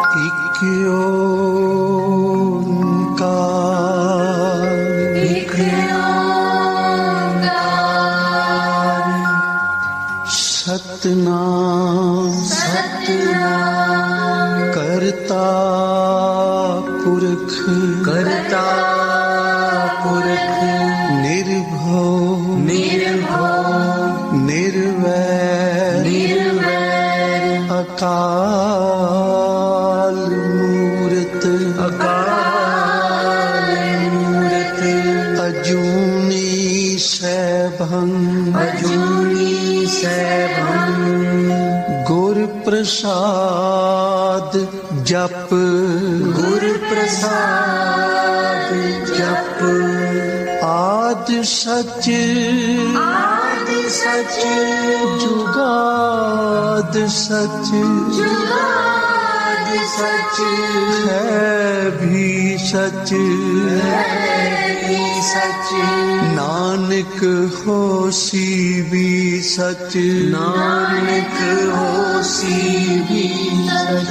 एक ओंकार, एक ओंकार, सतनाम सतनाम, करता पुरख, करता पुरख, निर्भव निर्भव, निर्वैर निर्वैर, अकाल मूरत, अकाल मूरत, अजूनी सैभं, अजूनी सैभं, गुर प्रसाद जप, गुर प्रसाद जप, आद सच आद सच, जुगाद सच, जुगाद सच, है भी सच, है भी सच, नानक होसी भी सच, नानक होसी भी सच,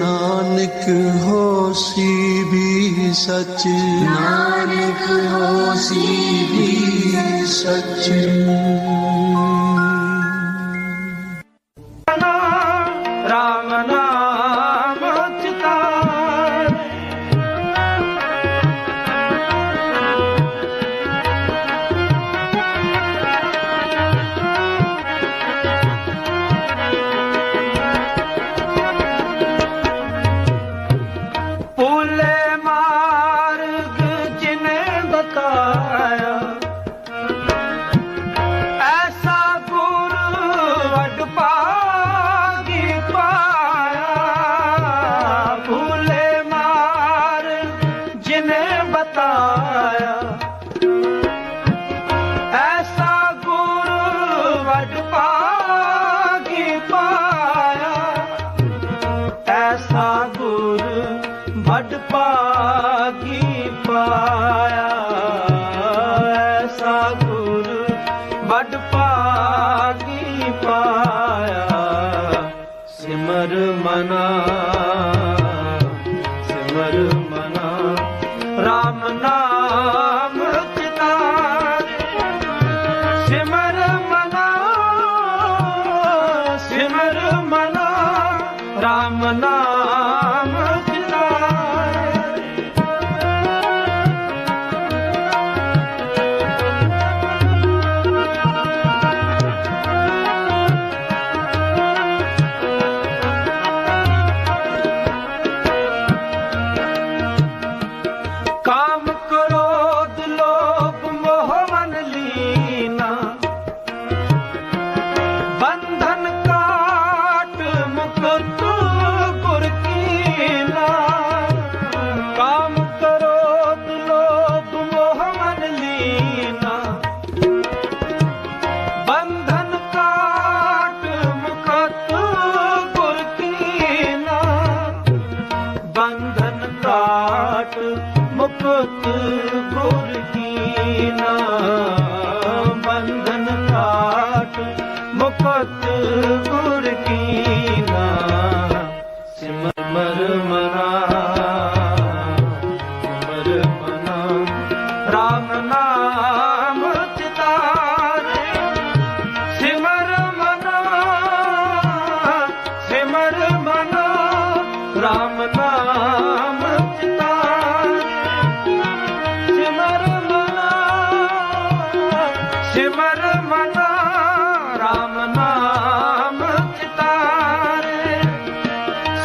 नानक होसी भी सच, नानक होसी भी सच। राम नाम चितार, भूले मार्ग जिन्हें बताया, ऐसा गुरु वड पागी पाया। भूले मार्ग जिन्हें बताया, ऐसा गुरु वड पागी पाया, ऐसा गुरु वड पागी पाया, ऐसा गुरु वड पागी पाया। सिमर मना, सिमर मना, राम नाम चितारे, सिमर मना, सिमर मना, राम नाम चितारे। काम क्रोध लोभ मोह मन लीना, बंधन काट मुक्त गुर कीना। काम क्रोध लोभ मोह मन लीना, बंधन काट मुक्त गुर कीना, बंधन काट मुक्त गुर कीना, बंधन काट मुक्त गुर कीना। सिमर मना, सिमर मना, राम नाम चितारे, सिमर मना, सिमर मना, राम नाम चितारे, सिमर मना, सिमर मना, राम नाम चितारे,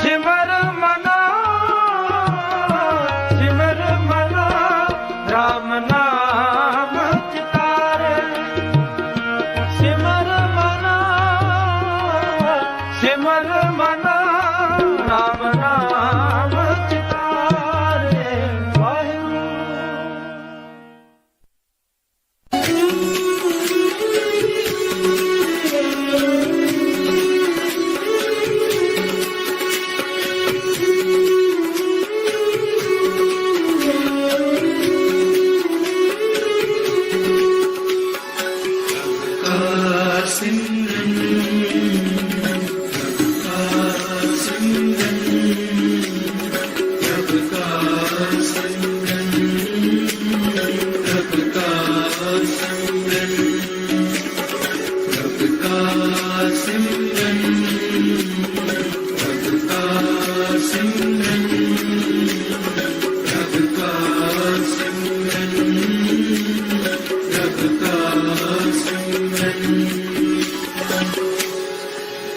सिमर मना, सिमर मना, राम नाम चितारे, सिमर मना, सिमर मना, राम नाम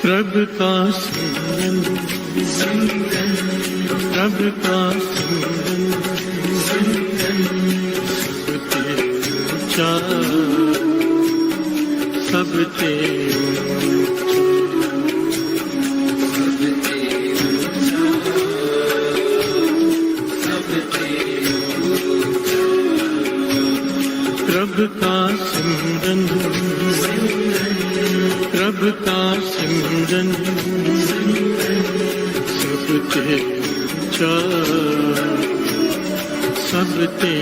प्रभु का सिमरन प्रभु का सिमरन सबते ऊंचा सबते प्रभु का सिमरन प्रभु का सिमरन सबते ऊंचा सबते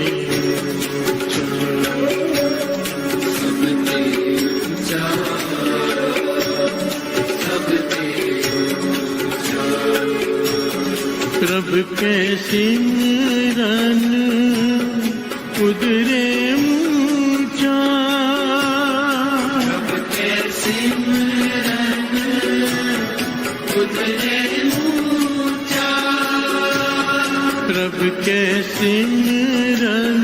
प्रभु के सिमरन उदरे ऊंचा प्रभु के सिमरन उदरे ऊंचा प्रभु के सिमरन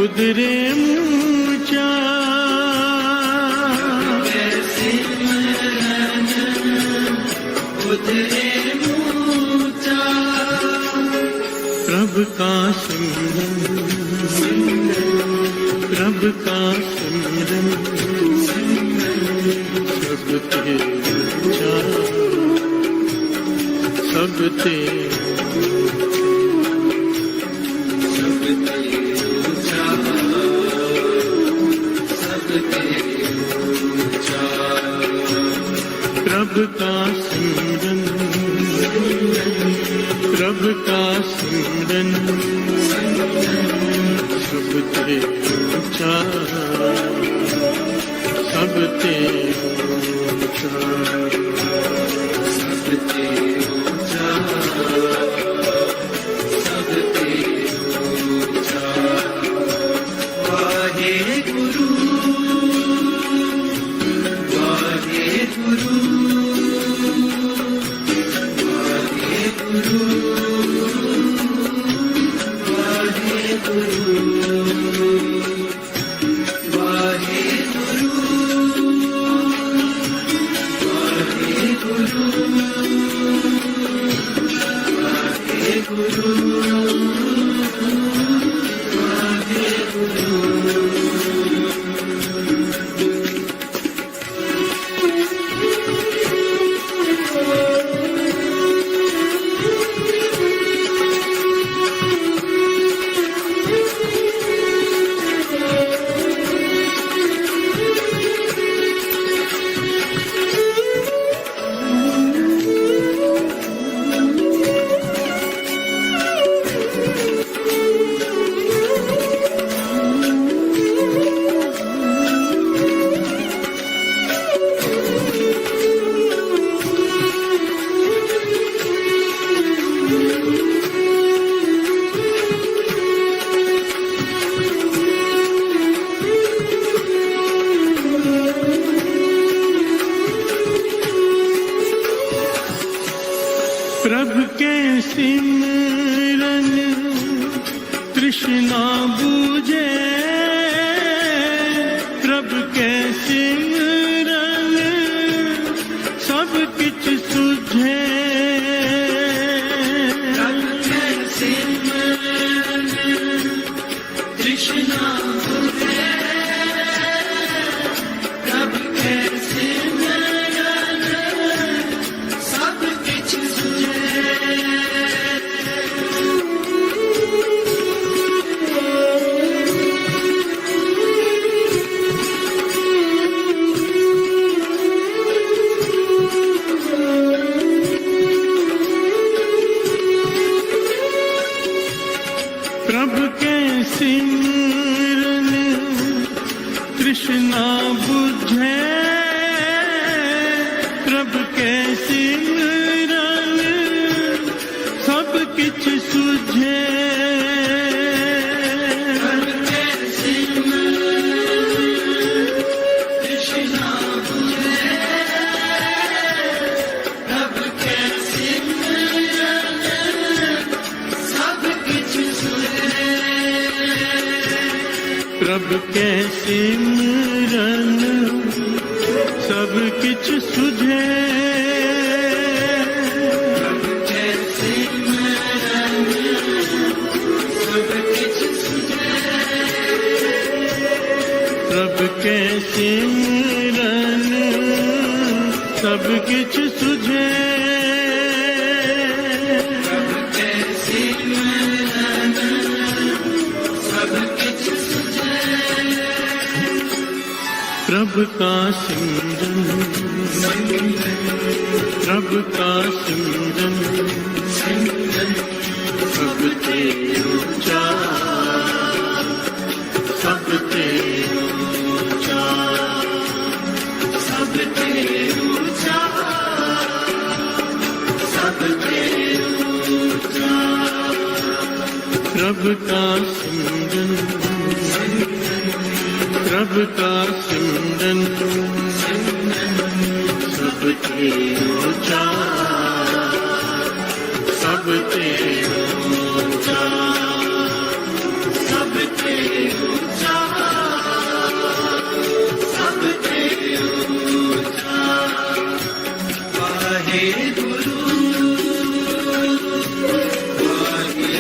उदरे ऊंचा उदरे ऊंचा प्रभु का सिमरन प्रभु का सिमरन सबते ऊंचा सबते प्रभु का सिमरन प्रभु का सिमरन सबते ऊंचा सबते ऊंचा सबते ऊंचा सबते ऊंचा वाहे गुरु वाहे गुरु प्रभु के सिमरन तृष्णा बूझे प्रभु के सिमरन सब किछ सुझे प्रभु के सिमरन तृष्णा बूझे प्रभु के सिमरन सब किछ सुझे प्रभु के सिमरन तृष्णा बुझे प्रभु के सिमरन सब किछ सुझे प्रभु के सिमरन तृष्णा बुझे प्रभु के सिमरन प्रभु के सिमरन सब किछ सुझे प्रभु के सिमरन सब किछ सुझे प्रभु का सिमरन प्रभु का सिमरन सबते ऊंचा सबते ऊंचा सबते ऊंचा सबते ऊंचा प्रभु का सिमरन प्रभु का सिमरन सबते ऊंचा सबते ऊंचा सबते ऊंचा सबते ऊंचा वाहे गुरु वाहे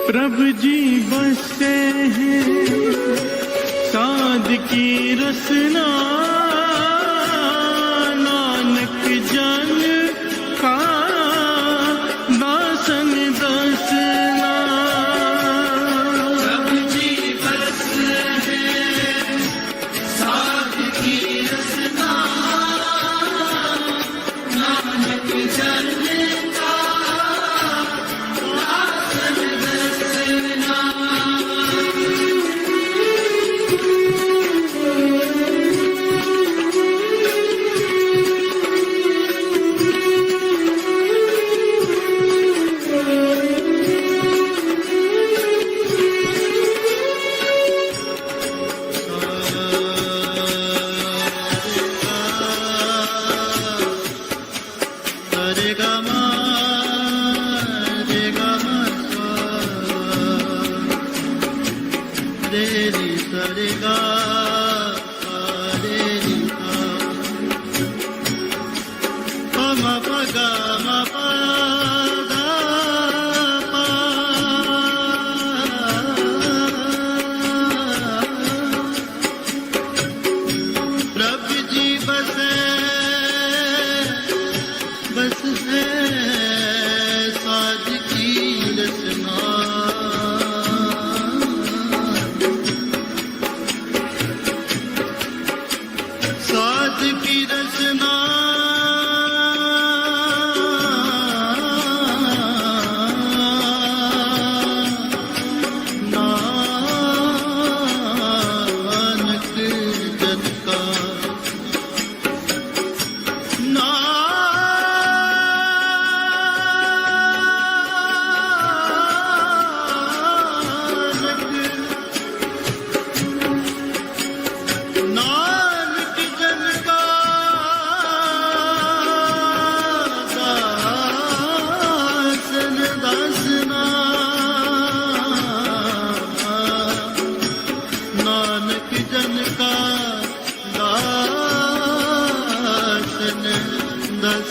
प्रभु जी बसते हैं साध की रसना नानक जन का दासन दसना प्रभु जी बसते हैं साध की रसना नानक जन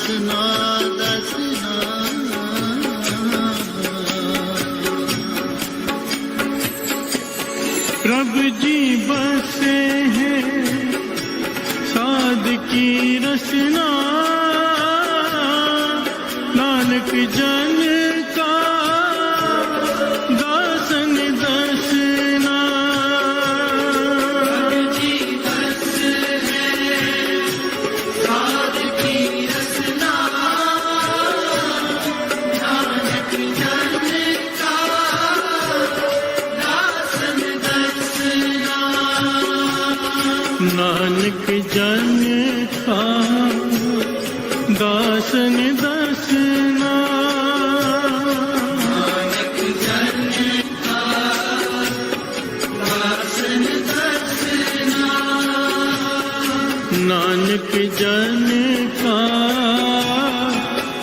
दसना दसना प्रभु जी बसे हैं साध की रसना नानक जन का दासन दसना नानक जन का दासन दसना नानक जन का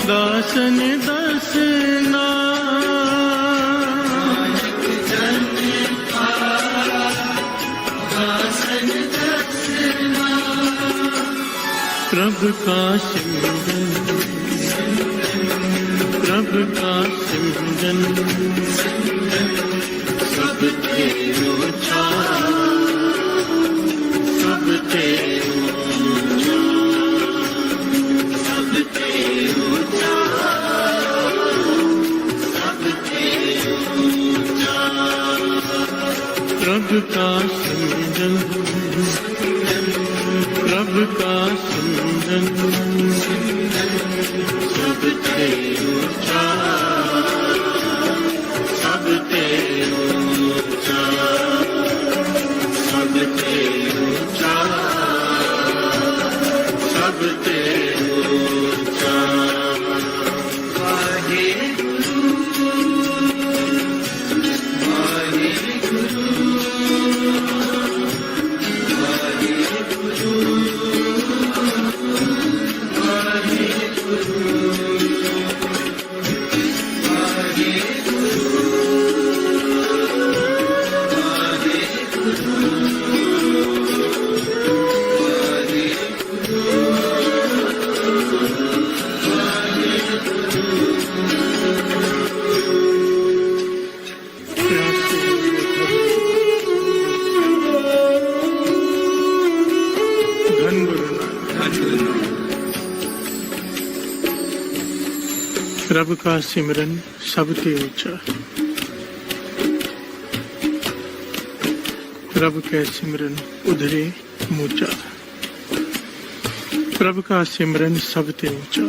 दासन दसना प्रभु का सिमरन प्रभु का सिमरन सब तेरो सब तेरो सब तेरो सब तेरो प्रभु का सिमरन प्रभु का सिमरन सब तेरो सब तेरो सब तेरो सब तेरो वाहे गुरु वाहे गुरु प्रभु का सिमरन सबसे ऊंचा प्रभु के सिमरन उधरे मूचा प्रभु का सिमरन सबसे ऊंचा।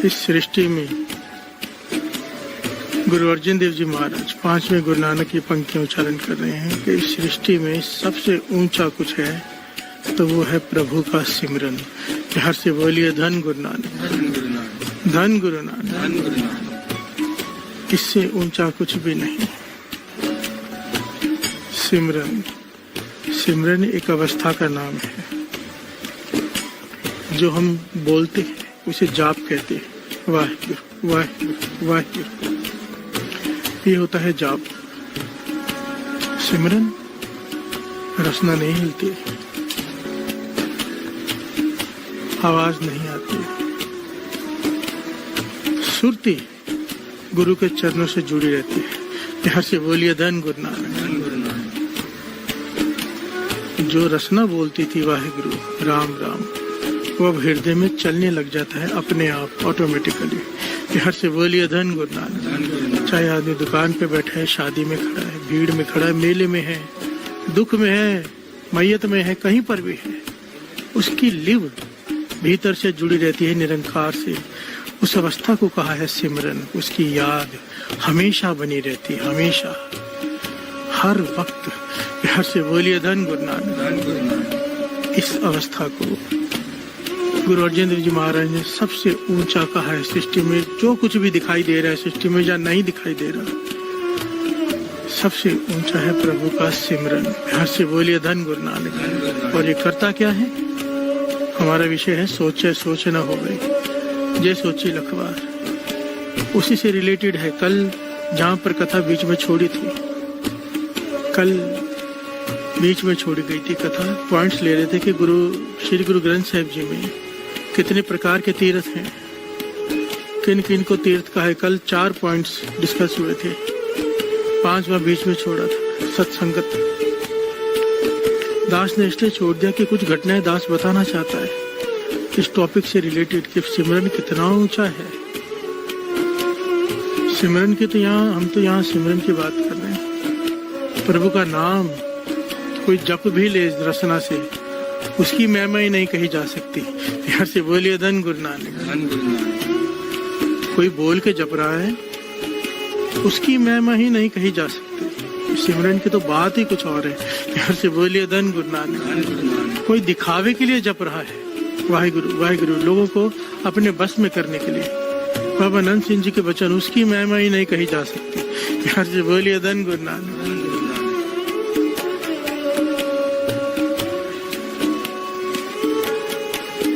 इस सृष्टि में गुरु अर्जन देव जी महाराज 5वें गुरु नानक की पंक्तियां उच्चारण कर रहे हैं कि इस सृष्टि में सबसे ऊंचा कुछ है तो वो है प्रभु का सिमरन। हर से बोलिए धन गुरु नानक धन गुरु नानक। इससे ऊंचा कुछ भी नहीं। सिमरन सिमरन एक अवस्था का नाम है जो हम बोलते हैं उसे जाप कहते हैं। वाहिगुरु वाहिगुरु वाहिगुरु ये होता है जाप। सिमरन रसना नहीं हिलती, आवाज नहीं आती, सुरती गुरु के चरणों से जुड़ी रहती है। हर से बोलिए धन गुरु नानक। जो रसना बोलती थी वाहिगुरु राम राम वो अब हृदय में चलने लग जाता है अपने आप ऑटोमेटिकली। हर से बोलिए धन गुरु नानक। चाहे आदमी दुकान पे बैठा है, शादी में खड़ा है, भीड़ में खड़ा है, मेले में है, दुख में है, मैयत में है, कहीं पर भी है, उसकी लिव भीतर से जुड़ी रहती है निरंकार से। उस अवस्था को कहा है सिमरन। उसकी याद हमेशा बनी रहती है, हमेशा हर वक्त। हर से बोलिए धन गुरु नानक। इस अवस्था को गुरु अर्जन देव जी महाराज ने सबसे ऊंचा कहा है। सृष्टि में जो कुछ भी दिखाई दे रहा है, सृष्टि में या नहीं दिखाई दे रहा, सबसे ऊंचा है प्रभु का सिमरन। हर से बोलिए धन गुरु नानक। और ये करता क्या है? हमारा विषय है सोचे सोच न हो गई, जय सोची लखवार। उसी से रिलेटेड है। कल जहाँ पर कथा बीच में छोड़ी थी, कल बीच में छोड़ी गई थी कथा। पॉइंट्स ले रहे थे कि श्री गुरु ग्रंथ साहिब जी में कितने प्रकार के तीर्थ हैं, किन किन को तीर्थ का है। कल 4 पॉइंट्स डिस्कस हुए थे, 5वां बीच में छोड़ा था, सत्संगत। दास ने इसलिए छोड़ दिया कि कुछ घटनाएं दास बताना चाहता है इस टॉपिक से रिलेटेड कि सिमरन कितना ऊंचा है। सिमरन की तो हम तो यहाँ सिमरन की बात कर रहे हैं। प्रभु का नाम कोई जप भी ले रसना से, उसकी महिमा ही नहीं कही जा सकती। यहाँ से बोलिए धन गुरु नानक। कोई बोल के जप रहा है, उसकी महिमा ही नहीं कही जा सकती। सिमरन की तो बात ही कुछ और है। यहाँ से बोलिए धन गुरु नानक। कोई दिखावे के लिए जप रहा है, वाहिगुरु वाहिगुरु, लोगों को अपने बस में करने के लिए। बाबा नंद सिंह जी के वचन, उसकी महिमा ही नहीं कही जा सकती। यहाँ से बोलिए धन गुरु नानक।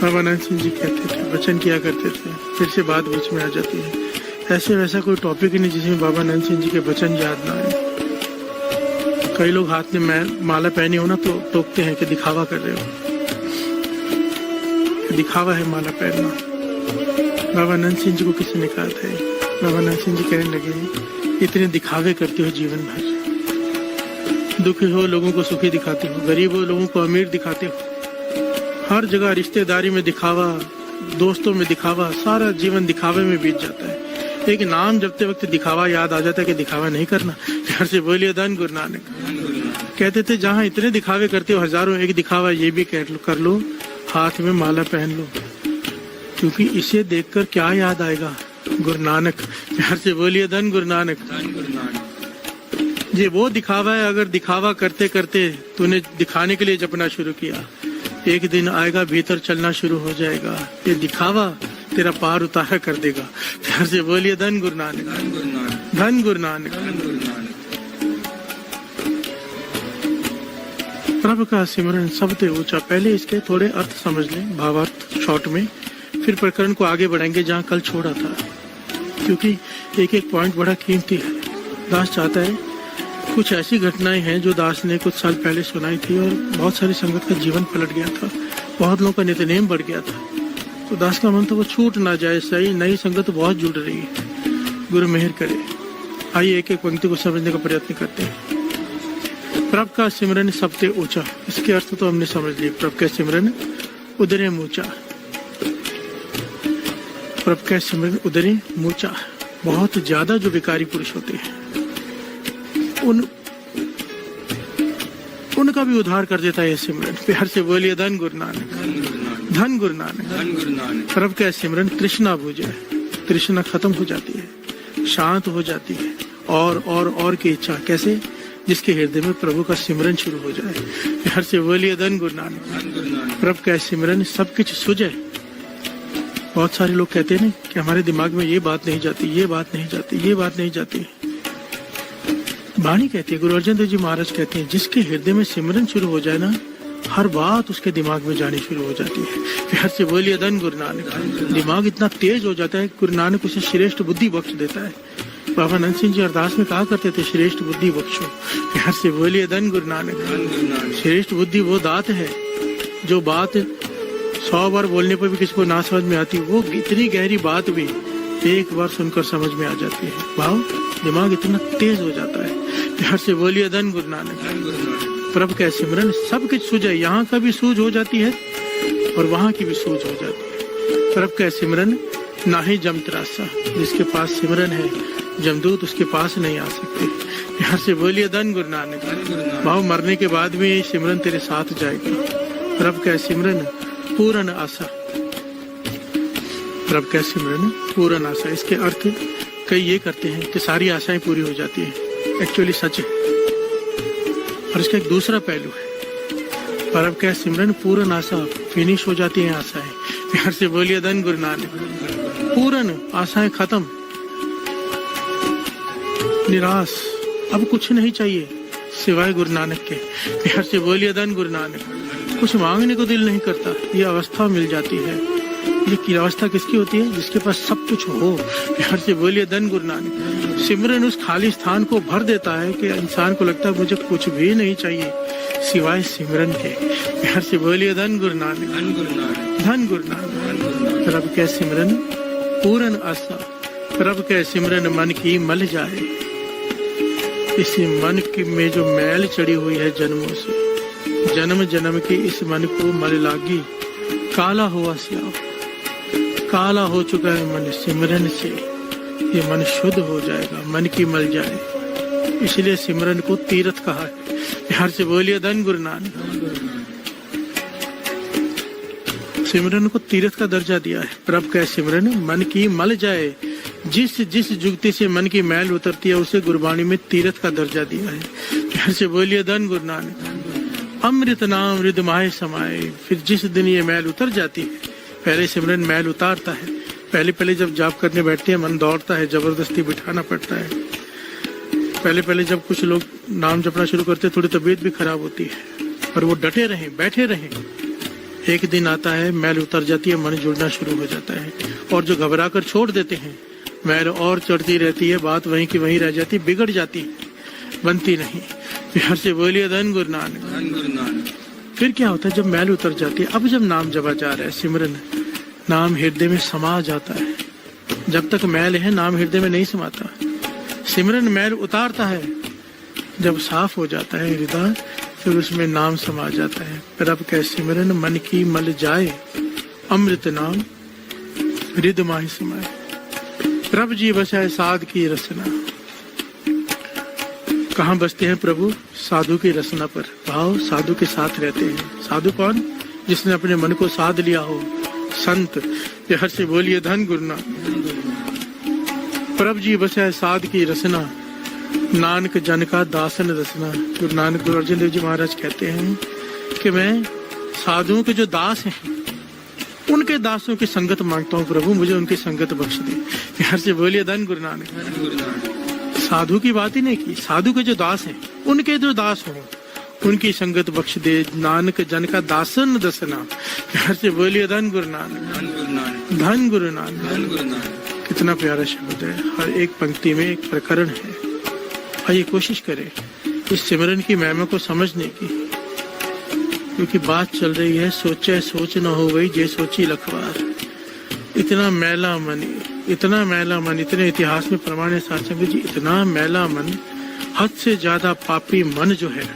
बाबा नंद सिंह जी कहते थे, वचन किया करते थे, फिर से बात बीच में आ जाती है। ऐसे वैसा कोई टॉपिक ही नहीं जिसमें बाबा नंद सिंह जी के वचन याद ना आए। कई लोग हाथ में माला पहने हो ना तो टोकते हैं कि दिखावा कर रहे हो, दिखावा है माला पहनना। बाबा नंद सिंह जी को किसी ने कहा था, बाबा नंद सिंह जी कहने लगे, इतने दिखावे करते हो जीवन भर, दुखी हो लोगों को सुखी दिखाते हो, गरीब हो लोगों को अमीर दिखाते हो, हर जगह रिश्तेदारी में दिखावा, दोस्तों में दिखावा, सारा जीवन दिखावे में बीत जाता है। एक नाम जपते वक्त दिखावा याद आ जाता है कि दिखावा नहीं करना। घर से बोलिए धन गुरु नानक। कहते थे जहाँ इतने दिखावे करते हो हजारों, एक दिखावा ये भी कर लो, हाथ में माला पहन लो, क्योंकि इसे देखकर क्या याद आएगा, गुरु नानक। घर से बोलिए धन गुरु नानक। ये वो दिखावा है, अगर दिखावा करते करते तूने दिखाने के लिए जपना शुरू किया, एक दिन आएगा भीतर चलना शुरू हो जाएगा, ये दिखावा तेरा पार उतारा कर देगा। घर से बोलिए धन गुरु नानक, धन गुरु नानक। प्रभु का सिमरन सबसे ऊंचा। पहले इसके थोड़े अर्थ समझ लें, भावार्थ शॉर्ट में, फिर प्रकरण को आगे बढ़ाएंगे जहाँ कल छोड़ा था, क्योंकि एक एक पॉइंट बड़ा कीमती है। दास चाहता है, कुछ ऐसी घटनाएं हैं जो दास ने कुछ साल पहले सुनाई थी और बहुत सारी संगत का जीवन पलट गया था, बहुत लोगों का नित्यनेम बढ़ गया था। तो दास का मन तो वो छूट ना जाए। सही नई संगत तो बहुत जुड़ रही है, गुरु मेहर करे। आइए एक एक पंक्ति को समझने का प्रयत्न करते हैं। प्रभु का सिमरन सबसे ऊंचा, इसके अर्थ तो हमने समझ लिए। प्रभु का सिमरन उदरे ऊंचा, प्रभु का सिमरन उदरे ऊंचा। बहुत ज्यादा जो विकारी पुरुष होते हैं उनका भी उद्धार कर देता है ये सिमरन। प्यार से बोलिए धन गुरु नानक, धन गुरु नानक। प्रभु का सिमरन तृष्णा बुझे, तृष्णा खत्म हो जाती है, शांत हो जाती है, और की इच्छा। कैसे? जिसके हृदय में प्रभु का सिमरन शुरू हो जाए। प्यार से बोलिए धन गुरु नानक। प्रभु का सिमरन सब कुछ सुझे। बहुत सारे लोग कहते हैं कि हमारे दिमाग में ये बात नहीं जाती, ये बात नहीं जाती, ये बात नहीं जाती। वाणी कहती है, गुरु अर्जन देव जी महाराज कहते हैं, जिसके हृदय में सिमरन शुरू हो जाए ना, हर बात उसके दिमाग में जानी शुरू हो जाती है। प्यार से बोलिए धन गुरु नानक। दिमाग इतना तेज हो जाता है, गुरु नानक उसे श्रेष्ठ बुद्धि बख्श देता है। बाबा नंद सिंह जी अरदास में कहा करते थे, श्रेष्ठ बुद्धि बख्शो। प्यार से बोलिए धन गुरु नानक। श्रेष्ठ बुद्धि वो दात है जो बात 100 बार बोलने पर भी किसी को ना समझ में आती, वो इतनी गहरी बात भी एक बार सुनकर समझ में आ जाती है। भाव दिमाग इतना तेज हो जाता है। प्यार से बोलिए धन गुरु नानक। प्रभु का सिमरन सब कुछ सूझे, यहाँ का भी सूझ हो जाती है और वहाँ की भी सूझ हो जाती है। प्रभु का सिमरन ना ही जम त्रासा, जिसके पास सिमरन है जमदूत उसके पास नहीं आ सकते। प्यार से बोलिए धन गुरु नानक। भाव मरने के बाद भी ये सिमरन तेरे साथ जाएगा। प्रभु का सिमरन पूर्ण आशा, प्रभु का सिमरन पूर्ण आशा। इसके अर्थ कई ये करते हैं कि सारी आशाएं पूरी हो जाती है, एक्चुअली सच है। और इसका एक दूसरा पहलू है, प्रभु का सिमरन पूर्ण आशा, फिनिश हो जाती है आशाएं। प्यार से बोलिए धन गुरु नानक। पूर्ण आशाएं खत्म, निराश, अब कुछ नहीं चाहिए सिवाय गुरु नानक के। प्यार से बोलिए धन गुरु नानक। कुछ मांगने को दिल नहीं करता, ये अवस्था मिल जाती है। ये अवस्था किसकी होती है? जिसके पास सब कुछ हो। प्यार से बोलिए धन गुरु नानक। सिमरन उस खाली स्थान को भर देता है कि इंसान को लगता है मुझे कुछ भी नहीं चाहिए, सिवाय सिमरन के। प्यार से बोलिए धन गुरु नानक, धन गुरु नानक, धन गुरु नानक। धन गुरु नानक। प्रभु के सिमरन पूरन आशा, प्रभु के सिमरन मन की मल जाए। इसी मन की में जो मैल चढ़ी हुई है जन्मों से, जन्म जन्म की इस मन को मल लागी। काला हुआ श्याम, काला हो चुका है मन सिमरन से, ये मन शुद्ध हो जाएगा, मन की मल जाए। इसलिए सिमरन को तीर्थ कहा है। प्यार से बोलिए धन गुरु नानक। सिमरन को तीर्थ का दर्जा दिया है। प्रभु का सिमरन मन की मल जाए। जिस जिस जुगती से मन की मैल उतरती है उसे गुरबाणी में तीर्थ का दर्जा दिया है। प्यार से बोलिए धन गुरु नानक। अमृत नाम हृदय माहे समाए। फिर जिस दिन ये मैल उतर जाती है, पहले सिमरन मैल उतारता है। पहले पहले जब जाप करने बैठते हैं मन दौड़ता है, जबरदस्ती बिठाना पड़ता है। पहले पहले जब कुछ लोग नाम जपना शुरू करते हैं थोड़ी तबीयत भी खराब होती है, पर वो डटे रहे, बैठे रहे। एक दिन आता है मैल उतर जाती है, मन जुड़ना शुरू हो जाता है। और जो घबरा कर छोड़ देते हैं, मैल और चढ़ती रहती है, बात वहीं की वहीं रह जाती, बिगड़ जाती, बनती नहीं। प्यार से बोलिए धन गुरु नानक, धन गुरु नानक। फिर क्या होता है जब मैल उतर जाती है? अब जब नाम जपा जा रहा है, सिमरन नाम हृदय में समा जाता है। जब तक मैल है नाम हृदय में नहीं समाता। सिमरन मैल उतारता है, जब साफ हो जाता है हृदय, फिर उसमें नाम समा जाता है। प्रभु के सिमरन मन की मल जाए, अमृत नाम हृदय माहि समाए। प्रभु जी बसाए साध की रसना। कहाँ बसते हैं प्रभु? साधु की रसना पर। भाव साधु के साथ रहते हैं। साधु कौन? जिसने अपने मन को साध लिया हो, संत। प्यार से बोलिए धन गुरु नानक। प्रभु जी बसाए साध की रसना, नानक जन का दासन रसना। गुरु नानक गुरु अर्जुन देव जी महाराज कहते हैं कि मैं साधुओं के जो दास हैं, उनके दासों की संगत मांगता हूँ प्रभु, मुझे उनकी संगत बख्श दे। प्यार से बोलिए धन गुरु नानक। धन गुरु नानक। साधु की बात ही नहीं की, साधु के जो दास हैं, उनके जो दास हो, उनकी संगत बख्श दे। नानक जन का दासन दसना। प्यार से बोलिए धन गुरु नानक, धन गुरु नानक, धन गुरु नानक। धन गुरु नानक। कितना प्यारा शब्द है। हर एक पंक्ति में एक प्रकरण है। आइए कोशिश करें इस सिमरन की महिमा को समझने की, क्योंकि बात चल रही है सोचे सोच न हो गई जे सोची लखवार। इतना मैला मन, इतना मैला मन, इतने इतिहास में प्रमाण है साथ संगत जी, इतना मैला मन, हद से ज्यादा पापी मन जो है,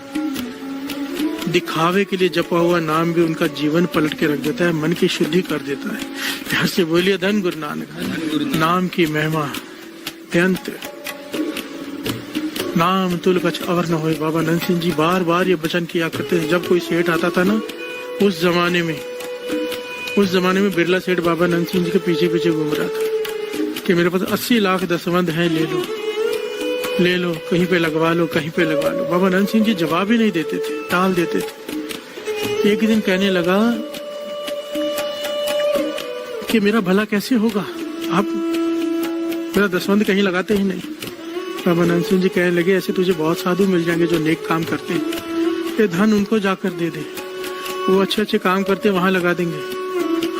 दिखावे के लिए जपा हुआ नाम भी उनका जीवन पलट के रख देता है, मन की शुद्धि कर देता है। प्यार से बोलिए धन गुरु नानक। धन गुरु नानक। नाम की महिमा अत्यंत। नाम तुल कछ अवर न होए। बाबा नंद सिंह जी बार बार ये वचन किया करते थे। जब कोई सेठ आता था ना, उस जमाने में बिरला सेठ बाबा नंद सिंह जी के पीछे पीछे घूम रहा था कि मेरे पास 80 लाख दसवंध है, ले लो, कहीं पे लगवा लो, कहीं पे लगवा लो। बाबा नंद सिंह जी जवाब ही नहीं देते थे, टाल देते थे। एक दिन कहने लगा कि मेरा भला कैसे होगा, आप मेरा दसवंध कहीं लगाते ही नहीं। बाबा नंद सिंह जी कहने लगे, ऐसे तुझे बहुत साधु मिल जाएंगे जो नेक काम करते हैं, ये धन उनको जाकर दे दे, वो अच्छे अच्छे काम करते वहां लगा देंगे।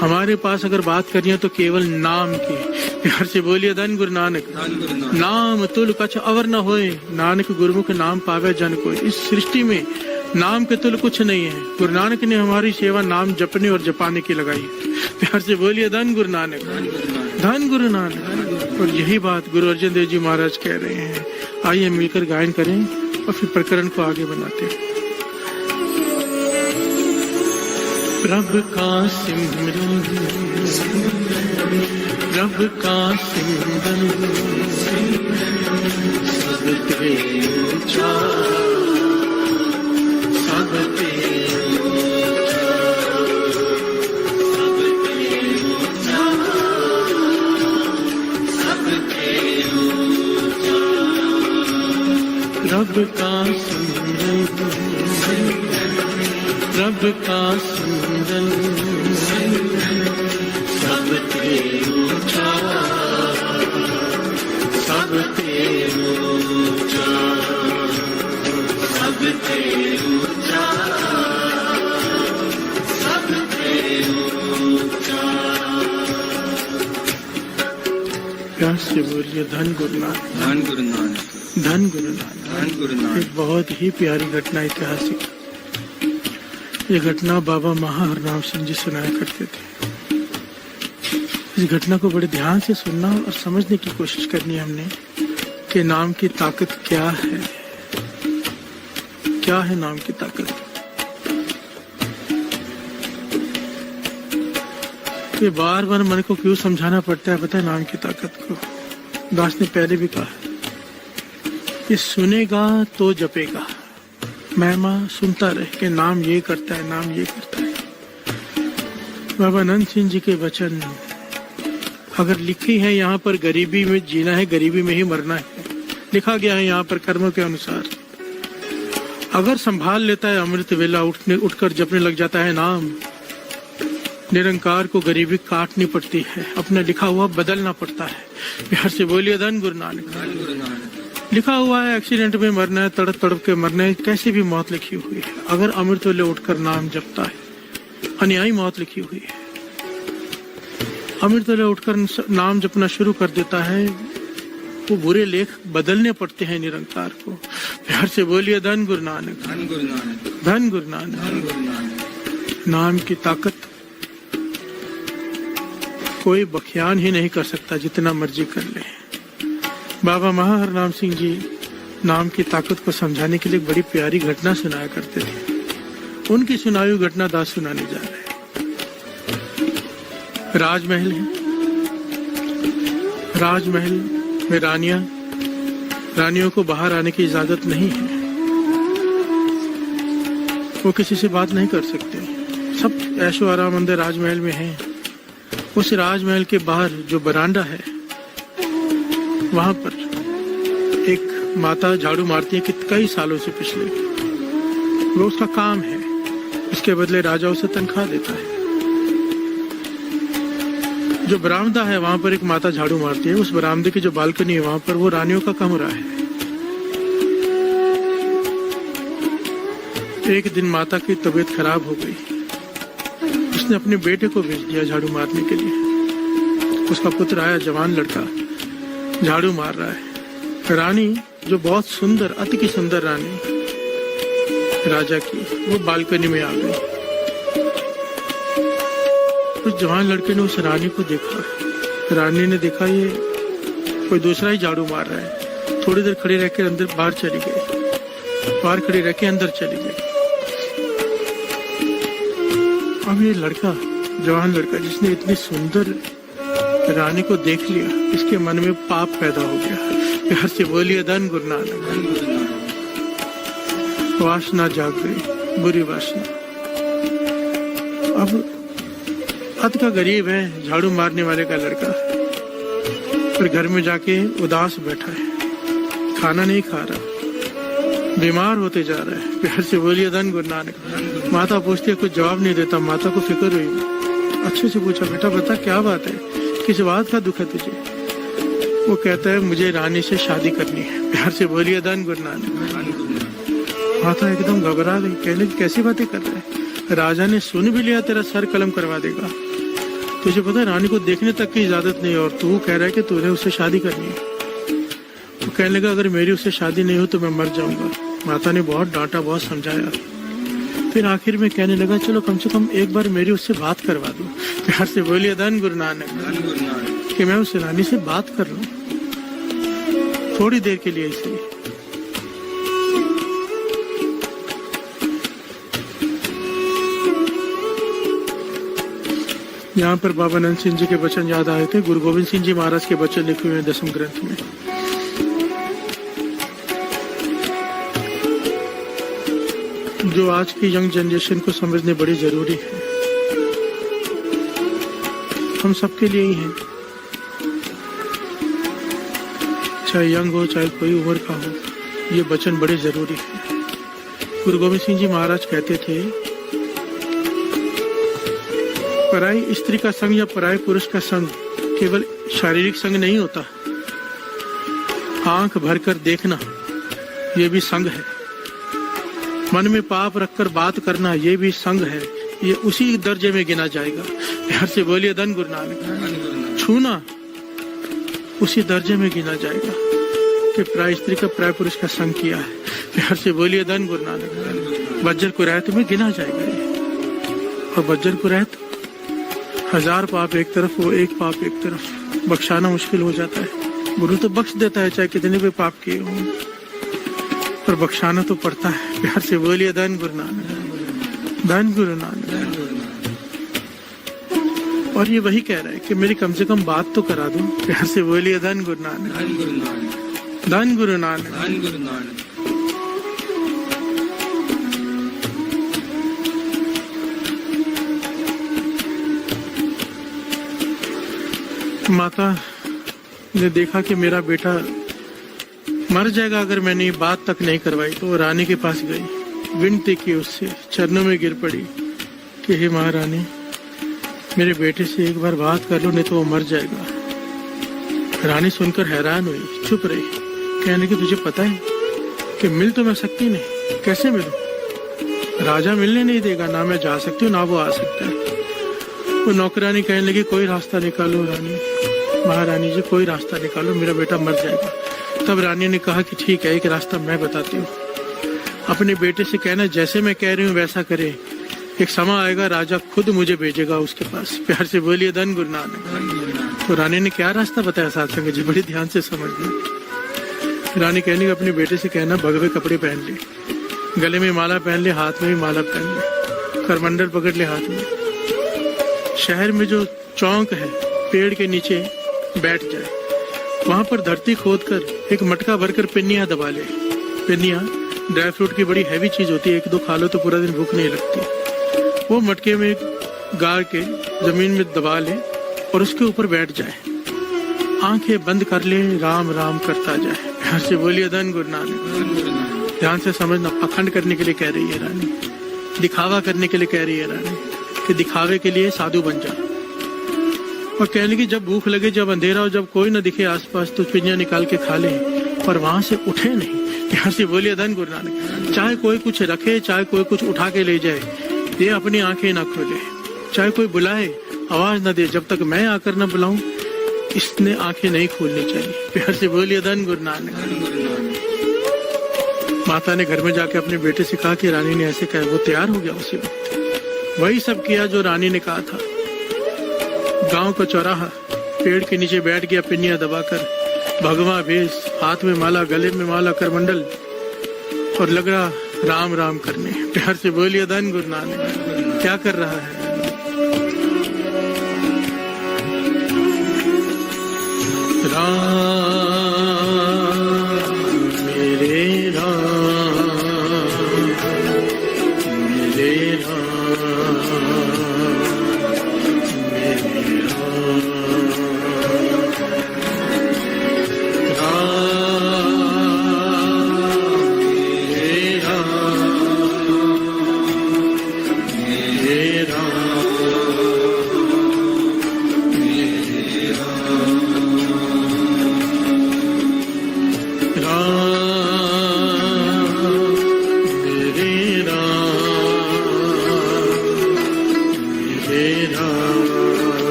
हमारे पास अगर बात करनी है तो केवल नाम की। प्यार से बोलिए धन गुरु नानक। धन गुरु नानक। नाम तुल कछ अवर न होए। नानक गुरुमुख नाम पावे जन कोई। इस सृष्टि में नाम के तुल कुछ नहीं है। गुरु नानक ने हमारी सेवा नाम जपने और जपाने की लगाई। प्यार से बोलिए धन गुरु नानक, धन गुरु नानक। और यही बात गुरु अर्जुन देव जी महाराज कह रहे हैं। आइए मिलकर गायन करें और फिर प्रकरण को आगे बनाते हैं। प्रभु का सिमरन, प्रभु का सिमरन, सब तेरा, सब तेरा, सब तेरा, सब तेरा। प्रभु का सिमरन, प्रभु का सिमरन, सब तेरा, सब तेरा, सब तेरा, सब तेरा। प्यार से बोलिए धन गुरु नानक, धन गुरु नानक, धन गुरु नानक। धन गुरु नानक। एक बहुत ही प्यारी घटना ऐतिहासिक। ये घटना बाबा महाहरनाम सिंह जी सुनाया करते थे। इस घटना को बड़े ध्यान से सुनना और समझने की कोशिश करनी है हमने कि नाम की ताकत क्या है। क्या है नाम की ताकत? ये बार बार मन को क्यों समझाना पड़ता है पता है नाम की ताकत को? दास ने पहले भी कहा, ये सुनेगा तो जपेगा। महिमा सुनता रहे कि नाम ये करता है, नाम ये करता है। बाबा अनंत सिंह जी के वचन अगर लिखी है यहाँ पर गरीबी में जीना है, गरीबी में ही मरना है, लिखा गया है यहाँ पर कर्मों के अनुसार। अगर संभाल लेता है अमृत वेला, उठकर जपने लग जाता है नाम, निरंकार को गरीबी काटनी पड़ती है, अपना लिखा हुआ बदलना पड़ता है। बिहार से बोलिए धन गुरु नानक। लिखा हुआ है एक्सीडेंट में मरना है, तड़प तड़प के मरना है, कैसे भी मौत लिखी हुई है। अगर अमृत वेले उठकर नाम जपता है, अन्यायी मौत लिखी हुई है। अमृत वेले उठकर नाम जपना शुरू कर देता है, वो बुरे लेख बदलने पड़ते हैं निरंकार को। बिहार से बोलिए धन गुरु नानक, धन गुरु नानक, धन गुरु नानक। धन गुरु नानक। नाम की ताकत कोई बख्यान ही नहीं कर सकता, जितना मर्जी कर ले। बाबा महाहरनाम सिंह जी नाम की ताकत को समझाने के लिए एक बड़ी प्यारी घटना सुनाया करते थे। उनकी सुनाई हुई घटना दास सुनाने जा रहे हैं। राजमहल है, राजमहल में रानियों को बाहर आने की इजाजत नहीं है। वो किसी से बात नहीं कर सकते, सब ऐशो आराम अंदर राजमहल में है। उस राजमहल के बाहर जो बरामदा है, वहां पर एक माता झाड़ू मारती है कि कई सालों से पिछले, वो उसका काम है। इसके बदले राजा उसे तनख्वाह देता है। जो बरामदा है वहां पर एक माता झाड़ू मारती है। उस बरामदे की जो बालकनी है वहां पर वो रानियों का कमरा है। एक दिन माता की तबीयत खराब हो गई। उसने अपने बेटे को भेज दिया झाड़ू मारने के लिए। उसका पुत्र आया, जवान लड़का, झाड़ू मार रहा है। रानी जो बहुत सुंदर, अति की सुंदर रानी राजा की, वो बालकनी में आ गई। उस जवान लड़के ने उस रानी को देखा। रानी ने देखा ये कोई दूसरा ही झाड़ू मार रहा है। थोड़ी देर खड़ी रहकर अंदर बाहर चली गई, बाहर खड़ी रहकर अंदर चली गई। अब ये लड़का, जवान लड़का जिसने इतनी सुंदर रानी को देख लिया, इसके मन में पाप पैदा हो गया। हर से बोलिए धन गुरु नानक, धन गुरु नानक। वासना जाग गई, बुरी वासना। अब अत का गरीब है, झाड़ू मारने वाले का लड़का, फिर घर में जाके उदास बैठा है, खाना नहीं खा रहा, बीमार होते जा रहा है। प्यार से बोलिए धन गुरु नानक। माता पूछती है, कुछ जवाब नहीं देता। माता को फिक्र हुई, अच्छे से पूछा, बेटा बता क्या बात है, किस बात का दुख है तुझे? वो कहता है, मुझे रानी से शादी करनी है। प्यार से बोलिए धन गुरु नानक। माता एकदम घबरा गई, कहने की कैसी बातें कर रहे हैं? राजा ने सुन भी लिया, तेरा सर कलम करवा देगा। तुझे पता है रानी को देखने तक की इजाजत नहीं, और तू कह रहा है कि तुझे उससे शादी करनी है। तो कहने लगा, अगर मेरी उससे शादी नहीं हो तो मैं मर जाऊंगा। माता ने बहुत डांटा, बहुत समझाया। फिर आखिर में कहने लगा, चलो कम से कम एक बार मेरी उससे बात करवा दो। प्यार से बोलिए धन गुरु नानक, धन गुरु नानक। कि मैं उस रानी से बात कर लूं थोड़ी देर के लिए इसे। यहाँ पर बाबा अनंत सिंह जी के वचन याद आए थे। गुरु गोविंद सिंह जी महाराज के वचन लिखे हुए हैं 10वें ग्रंथ में। जो आज की यंग जनरेशन को समझने बड़ी जरूरी है, हम सबके लिए ही हैं, चाहे यंग हो चाहे कोई उम्र का हो, ये वचन बड़े जरूरी है। गुरु गोविंद सिंह जी महाराज कहते थे, पराई स्त्री का संग या पराई पुरुष का संग केवल शारीरिक संग नहीं होता, आंख भरकर देखना ये भी संग है, मन में पाप रखकर बात करना ये भी संग है, ये उसी दर्जे में गिना जाएगा। प्यार से बोलिए धन गुरु नानक। छूना उसी दर्जे में गिना जाएगा कि पराई स्त्री का पराई पुरुष का संग किया है। प्यार से बोलिए धन गुरु नानक। वज्र कुरैत में गिना जाएगा ये। और बज्जर को रहत 1000 पाप एक तरफ, वो एक पाप एक तरफ, बख्शाना मुश्किल हो जाता है। गुरु तो बख्श देता है चाहे कितने भी पाप किए हों, पर बख्शाना तो पड़ता है। प्यार से बोलिए धन गुरु नानक, धन गुरु नानक। और ये वही कह रहा है कि मेरी कम से कम बात तो करा दो। प्यार से बोलिए धन गुरु नानक, धन गुरु नानक, धन गुरु नानक। धन गुरु नानक। माता ने देखा कि मेरा बेटा मर जाएगा अगर मैंने ये बात तक नहीं करवाई, तो वो रानी के पास गई, विनती की उससे, चरणों में गिर पड़ी कि हे महारानी, मेरे बेटे से एक बार बात कर लो, नहीं तो वो मर जाएगा। रानी सुनकर हैरान हुई, चुप रही, कहने की तुझे पता है कि मिल तो मैं सकती नहीं, कैसे मिलूं? राजा मिलने नहीं देगा, ना मैं जा सकती हूँ ना वो आ सकता है। वो नौकरानी कहने लगी कोई रास्ता निकालो रानी, महारानी जी कोई रास्ता निकालो, मेरा बेटा मर जाएगा। तब रानी ने कहा कि ठीक है, एक रास्ता मैं बताती हूँ, अपने बेटे से कहना जैसे मैं कह रही हूँ वैसा करे, एक समय आएगा राजा खुद मुझे भेजेगा उसके पास। प्यार से बोलिए धन गुरु नानक। तो रानी ने क्या रास्ता बताया साथ संगत जी, बड़ी ध्यान से समझना। रानी कहने अपने बेटे से कहना भगवे कपड़े पहन ले, गले में माला पहन ले, हाथ में भी माला पहन ले, करमंडल पकड़ ले हाथ में, शहर में जो चौक है पेड़ के नीचे बैठ जाए, वहां पर धरती खोदकर एक मटका भरकर पिन्नियां दबा ले। पिन्नियां ड्राई फ्रूट की बड़ी हैवी चीज होती है, एक दो खा लो तो पूरा दिन भूख नहीं लगती। वो मटके में गाड़ के जमीन में दबा ले और उसके ऊपर बैठ जाए, आंखें बंद कर ले, राम राम करता जाए। प्यार से बोलिए धन गुरु नानक। ध्यान से समझना, पाखंड करने के लिए कह रही है रानी, दिखावा करने के लिए कह रही है रानी कि दिखावे के लिए साधु बन जा। और कहने की जब भूख लगे, जब अंधेरा हो, जब कोई न दिखे आसपास, तो पिंजरा निकाल के खा ले, पर वहां से उठे नहीं। यहाँ से बोलिए धन गुरु नानक। चाहे कोई कुछ रखे, चाहे कोई कुछ उठा के ले जाए, ये अपनी आंखें ना खोले, चाहे कोई बुलाए आवाज न दे, जब तक मैं आकर न बुलाऊं इसने आंखें नहीं खोलनी चाहिए। प्यार से बोलिए धन गुरु नानक। माता ने घर में जाके अपने बेटे से कहा कि रानी ने ऐसे कहा, वो तैयार हो गया उसी वक्त, वही सब किया जो रानी ने कहा था। गांव का चौराहा, पेड़ के नीचे बैठ गया पिन्नियां दबाकर, भगवा भेष, हाथ में माला, गले में माला, करमंडल, और लग रहा राम राम करने। प्यार से बोलिए धन गुरु नानक। क्या कर रहा है? राम मेरे राम, मेरे राम, मेरे राम,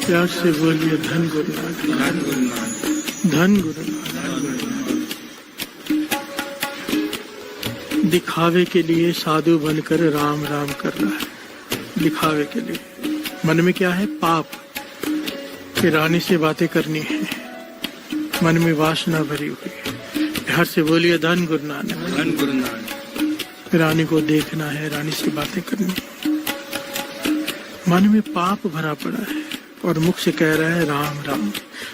प्यार से बोलिए धन गुरु नानक, धन गुरु नानक, धन गुरु नानक। दिखावे के लिए साधु बनकर राम राम कर रहा है, दिखावे के लिए। मन में क्या है? पाप, कि रानी से बातें करनी है, मन में वासना भरी हुई है। प्यार से बोलिए धन गुरु नानक, धन गुरु नानक। रानी को देखना है, रानी से बातें करनी है, मन में पाप भरा पड़ा है और मुख से कह रहा है राम राम।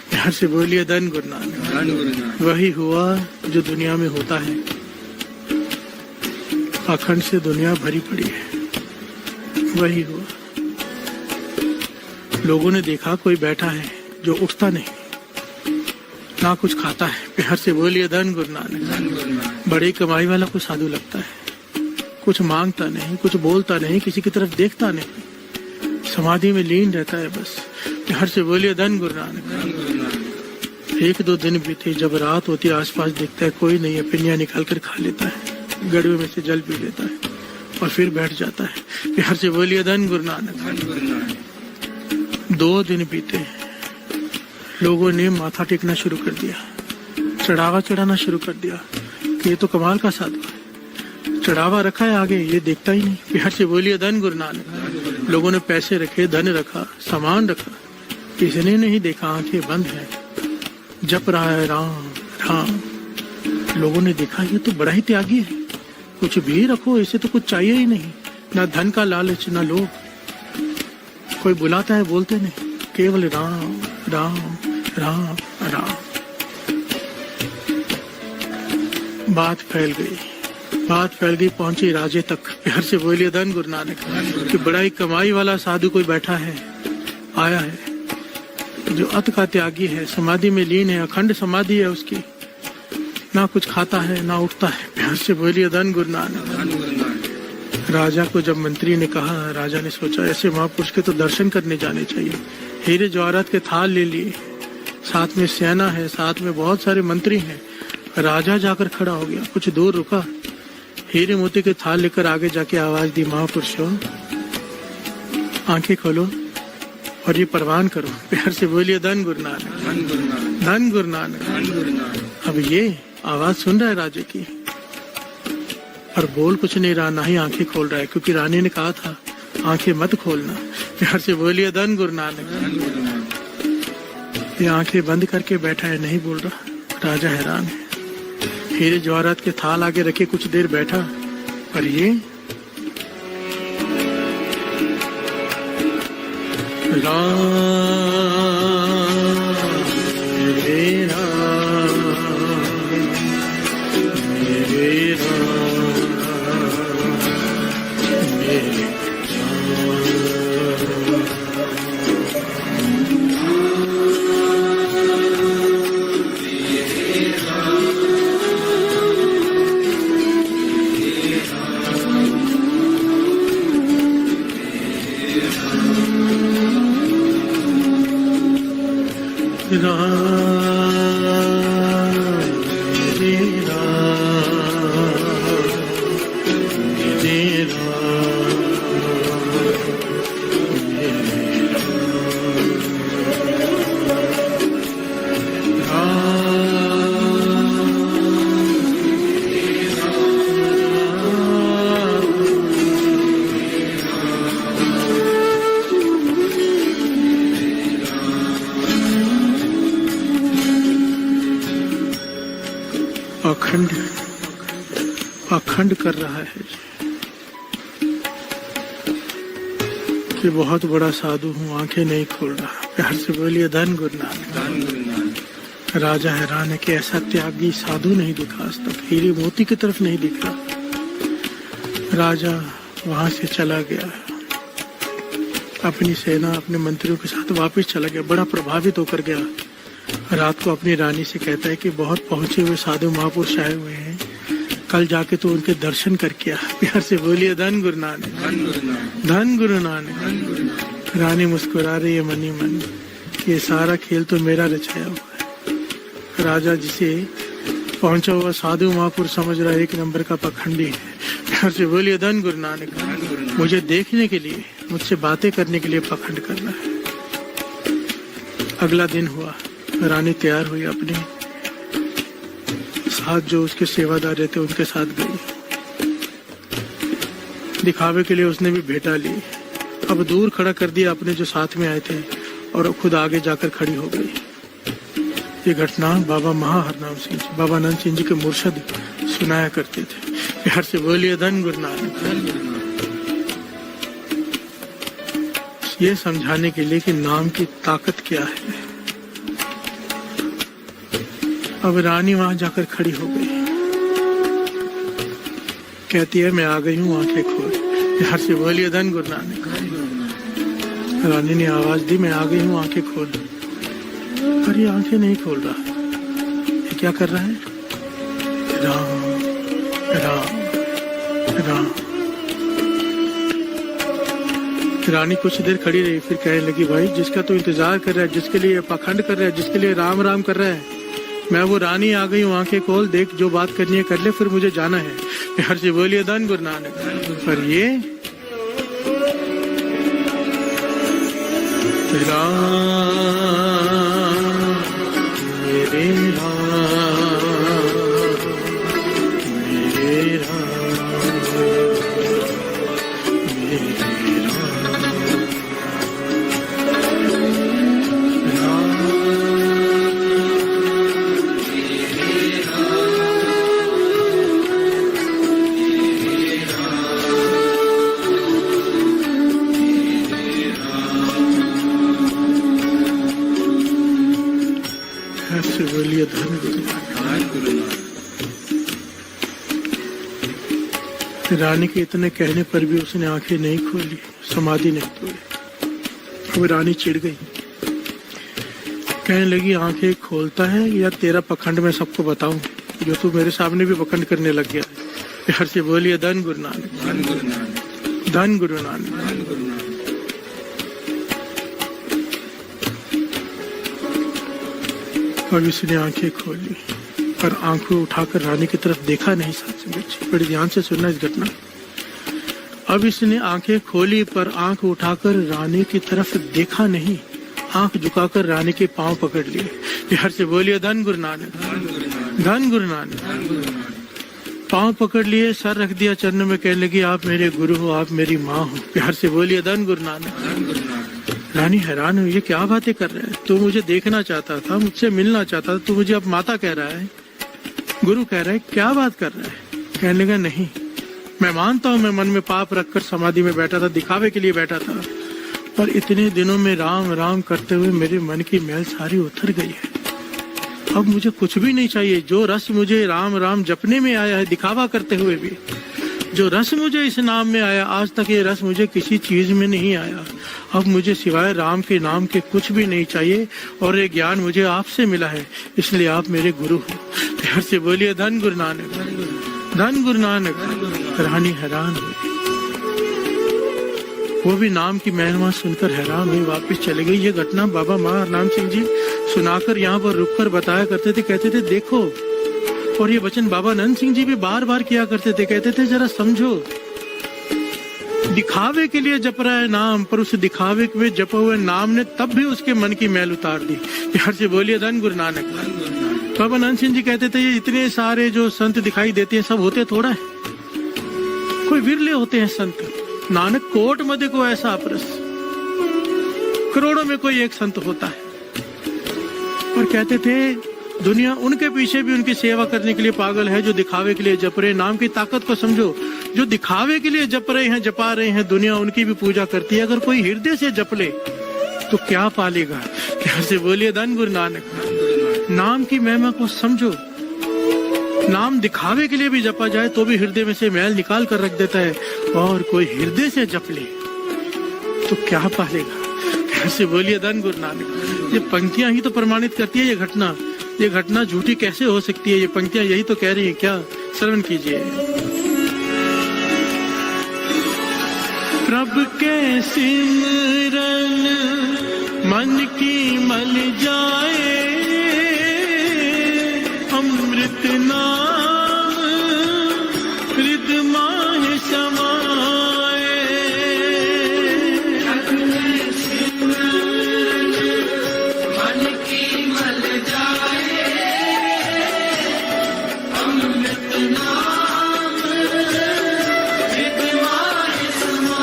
प्यार से बोलिए धन गुरु नानक, धन गुरु नानक। वही हुआ जो दुनिया में होता है। अखंड से दुनिया भरी पड़ी है, वही हुआ। लोगों ने देखा कोई बैठा है जो उठता नहीं, ना कुछ खाता है। प्यार से बोलिए धन गुरु नानक, धन गुरु नानक। बड़ी कमाई वाला को साधु लगता है, कुछ मांगता नहीं, कुछ बोलता नहीं, किसी की तरफ देखता नहीं, समाधि में लीन रहता है बस। प्यार से बोलिए धन गुरु नानक। धन गुरु नानक। एक दो दिन बीते, जब रात होती आसपास देखता है कोई नहीं है, पिनिया निकाल कर खा लेता है, गड़ुए में से जल पी लेता है और फिर बैठ जाता है। प्यार से बोलिए धन गुरु नानक। धन गुरु नानक। 2 दिन बीते, लोगों ने माथा टेकना शुरू कर दिया, चढ़ावा चढ़ाना शुरू कर दिया कि ये तो कमाल का साधु है, चढ़ावा रखा है आगे, ये देखता ही नहीं। प्यार से बोलिए धन गुरु नानक। लोगों ने पैसे रखे, धन रखा, सामान रखा, किसी नहीं देखा, आंखें बंद है, जप रहा है राम राम। लोगों ने देखा ये तो बड़ा ही त्यागी है, कुछ भी रखो, इसे तो कुछ चाहिए ही नहीं, ना धन का लालच ना लोभ, कोई बुलाता है बोलते नहीं, केवल राम राम राम राम। बात फैल गई, पहुंची राजे तक। प्यार से बोलिए धन गुरु नानक कि बड़ा ही कमाई वाला साधु कोई बैठा है, आया है, जो अत का त्यागी है, समाधि में लीन है, अखंड समाधि है उसकी, ना कुछ खाता है ना उठता है। प्यार से बोलिए धन गुरु नानक। राजा को जब मंत्री ने कहा, राजा ने सोचा ऐसे महापुरुष के तो दर्शन करने जाने चाहिए। हीरे जवाहरात के थाल ले लिए, साथ में सेना है, साथ में बहुत सारे मंत्री हैं। राजा जाकर खड़ा हो गया, कुछ दूर रुका, हीरे मोती के थाल लेकर आगे जाके आवाज दी, महापुरुषों आंखें खोलो और ये परवान करो। प्यार से बोलिए धन गुरु नानक। धन गुरु नानक। अब ये आवाज सुन रहा है राजे की, और बोल कुछ नहीं रहा, ना ही आंखें खोल रहा है, क्योंकि रानी ने कहा था आंखें मत खोलना। प्यार से बोलिए धन गुरु नानक। ये आंखें बंद करके बैठा है, नहीं बोल रहा। राजा हैरान है, हीरे जवाहरात के थाल आगे रखे कुछ देर बैठा, पर ये राम मेरे राम मेरे राम मेरे अखंड कर रहा है कि बहुत बड़ा साधु हूँ, आंखें नहीं खोल रहा। प्यार से बोलिए धन गुरु नानक। राजा हैरान है कि ऐसा त्यागी साधु नहीं दिखा आज तक, हीरे मोती की तरफ नहीं दिखा। राजा वहां से चला गया, अपनी सेना अपने मंत्रियों के साथ वापस चला गया, बड़ा प्रभावित होकर गया। रात को अपनी रानी से कहता है कि बहुत पहुंचे हुए साधु महापुरुष आए हुए हैं, कल जाके तो उनके दर्शन करके आ। प्यार से बोलिए धन गुरु नानक। धन गुरु नानक। रानी मुस्कुरा रही है मनी मन, ये सारा खेल तो मेरा रचाया हुआ है। राजा जिसे पहुंचा हुआ साधु महापुरुष समझ रहा है एक नंबर का पखंडी है। प्यार से बोलिए धन गुरु नानक। मुझे देखने के लिए, मुझसे बातें करने के लिए पखंड करना है। अगला दिन हुआ, रानी तैयार हुई, अपने साथ जो उसके सेवादार रहते उनके साथ गई। दिखावे के लिए उसने भी भेटा ली। अब दूर खड़ा कर दिया अपने जो साथ में आए थे, और खुद आगे जाकर खड़ी हो गई। ये घटना बाबा महाहरनाम सिंह जी, बाबा आनंद सिंह जी के मुर्शद सुनाया करते थे। प्यार से बोलिए धन गुरु नानक। ये समझाने के लिए कि नाम की ताकत क्या है। अब रानी वहां जाकर खड़ी हो गई, कहती है मैं आ गई हूँ, आंखें खोल। प्यार से बोलिए धन गुरु नानक। रानी ने आवाज दी, मैं आ गई हूँ, आंखें खोल। पर ये आंखें नहीं खोल रहा। ये क्या कर रहा है? राम राम राम। रानी कुछ देर खड़ी रही, फिर कहने लगी, भाई जिसका तू इंतजार कर रहा है, जिसके लिए पाखंड कर रहा है, जिसके लिए राम राम कर रहा है, मैं वो रानी आ गई हूँ, आंखें खोल, देख, जो बात करनी है कर ले, फिर मुझे जाना है। हर से बोलिए धन गुरु नानक। पर ये राम मेरे बोलिए धन गुरु। रानी के इतने कहने पर भी उसने आंखें नहीं खोली, समाधि नहीं तोड़ी। वो रानी चिढ़ गई, कहने लगी, आंखें खोलता है या तेरा पखंड मैं सबको बताऊं, जो तू मेरे सामने भी पखंड करने लग गया है। हर से बोलिए धन गुरु नानक, धन गुरु नानक, धन गुरु नानक। अब इसने आंखें खोली, पर आंखें उठाकर रानी की तरफ देखा नहीं। साथ में बड़ी ध्यान से सुनना इस घटना। अब इसने आंखें खोली, पर आंख उठाकर रानी की तरफ देखा नहीं, आंख झुकाकर रानी के पांव पकड़ लिए। हर से बोलिए धन गुरु नानक, धन गुरु नानक। पांव पकड़ लिए, सर रख दिया चरणों में, कहने लगी, आप मेरे गुरु हो, आप मेरी माँ हो। हर से बोलिए धन गुरु नानक। रानी हैरान हुई, ये क्या बातें कर रहा है, तू मुझे देखना चाहता था, मुझसे मिलना चाहता था, तू मुझे अब माता कह रहा है, गुरु कह रहा है, क्या बात कर रहा है। कहने लगा, नहीं, मैं मानता हूँ, मैं मन में पाप रखकर समाधि में बैठा था, दिखावे के लिए बैठा था, पर इतने दिनों में राम राम करते हुए मेरे मन की मैल सारी उतर गई है। अब मुझे कुछ भी नहीं चाहिए। जो रस मुझे राम राम जपने में आया है, दिखावा करते हुए भी, जो रस मुझे इस नाम में आया, आज तक ये रस मुझे किसी चीज में नहीं आया। अब मुझे सिवाय राम के नाम के कुछ भी नहीं चाहिए, और ये ज्ञान मुझे आपसे मिला है, इसलिए आप मेरे गुरु हो। प्यार से बोलिए धन गुरु नानक, धन गुरु नानक। रानी हैरान हुई, वो भी नाम की महिमा सुनकर हैरान हुई, वापस चले गई। ये घटना बाबा हरनाम सिंह जी सुनाकर यहाँ पर रुककर बताया करते थे, कहते थे देखो, और ये वचन बाबा नंद सिंह जी भी बार बार किया करते थे, कहते थे जरा समझो, दिखावे के लिए जप रहा है नाम, पर उस दिखावे में जपे हुए नाम ने तब भी उसके मन की मैल उतार दी। प्यार से बोलिए धन गुरु नानक। बाबा नंद सिंह जी कहते थे, ये इतने सारे जो संत दिखाई देते हैं, सब होते थोड़ा है, कोई विरले होते हैं संत। नानक कोट में देखो ऐसा अपरस, करोड़ों में कोई एक संत होता है। और कहते थे, दुनिया उनके पीछे भी उनकी सेवा करने के लिए पागल है, जो दिखावे के लिए जप रहे। नाम की ताकत को समझो, जो दिखावे के लिए जप रहे हैं, जपा रहे हैं, दुनिया उनकी भी पूजा करती है। अगर कोई हृदय से जप ले तो क्या पालेगा। प्यार से बोलिए धन गुरु नानक। नाम की महिमा को समझो। नाम दिखावे के लिए भी जपा जाए तो भी हृदय में से मैल निकाल कर रख देता है, और कोई हृदय से जप ले तो क्या पालेगा। प्यार से बोलिए धन गुरु नानक। ये पंक्तियां ही तो प्रमाणित करती है ये घटना झूठी कैसे हो सकती है। ये पंक्तियां यही तो कह रही है। क्या श्रवण कीजिए। प्रभु के सिमरन मन की मल जाए, अमृत नाम हृदय माहि समाए। मन की मल जाए, अमृत नाम हृदय माहि समाए।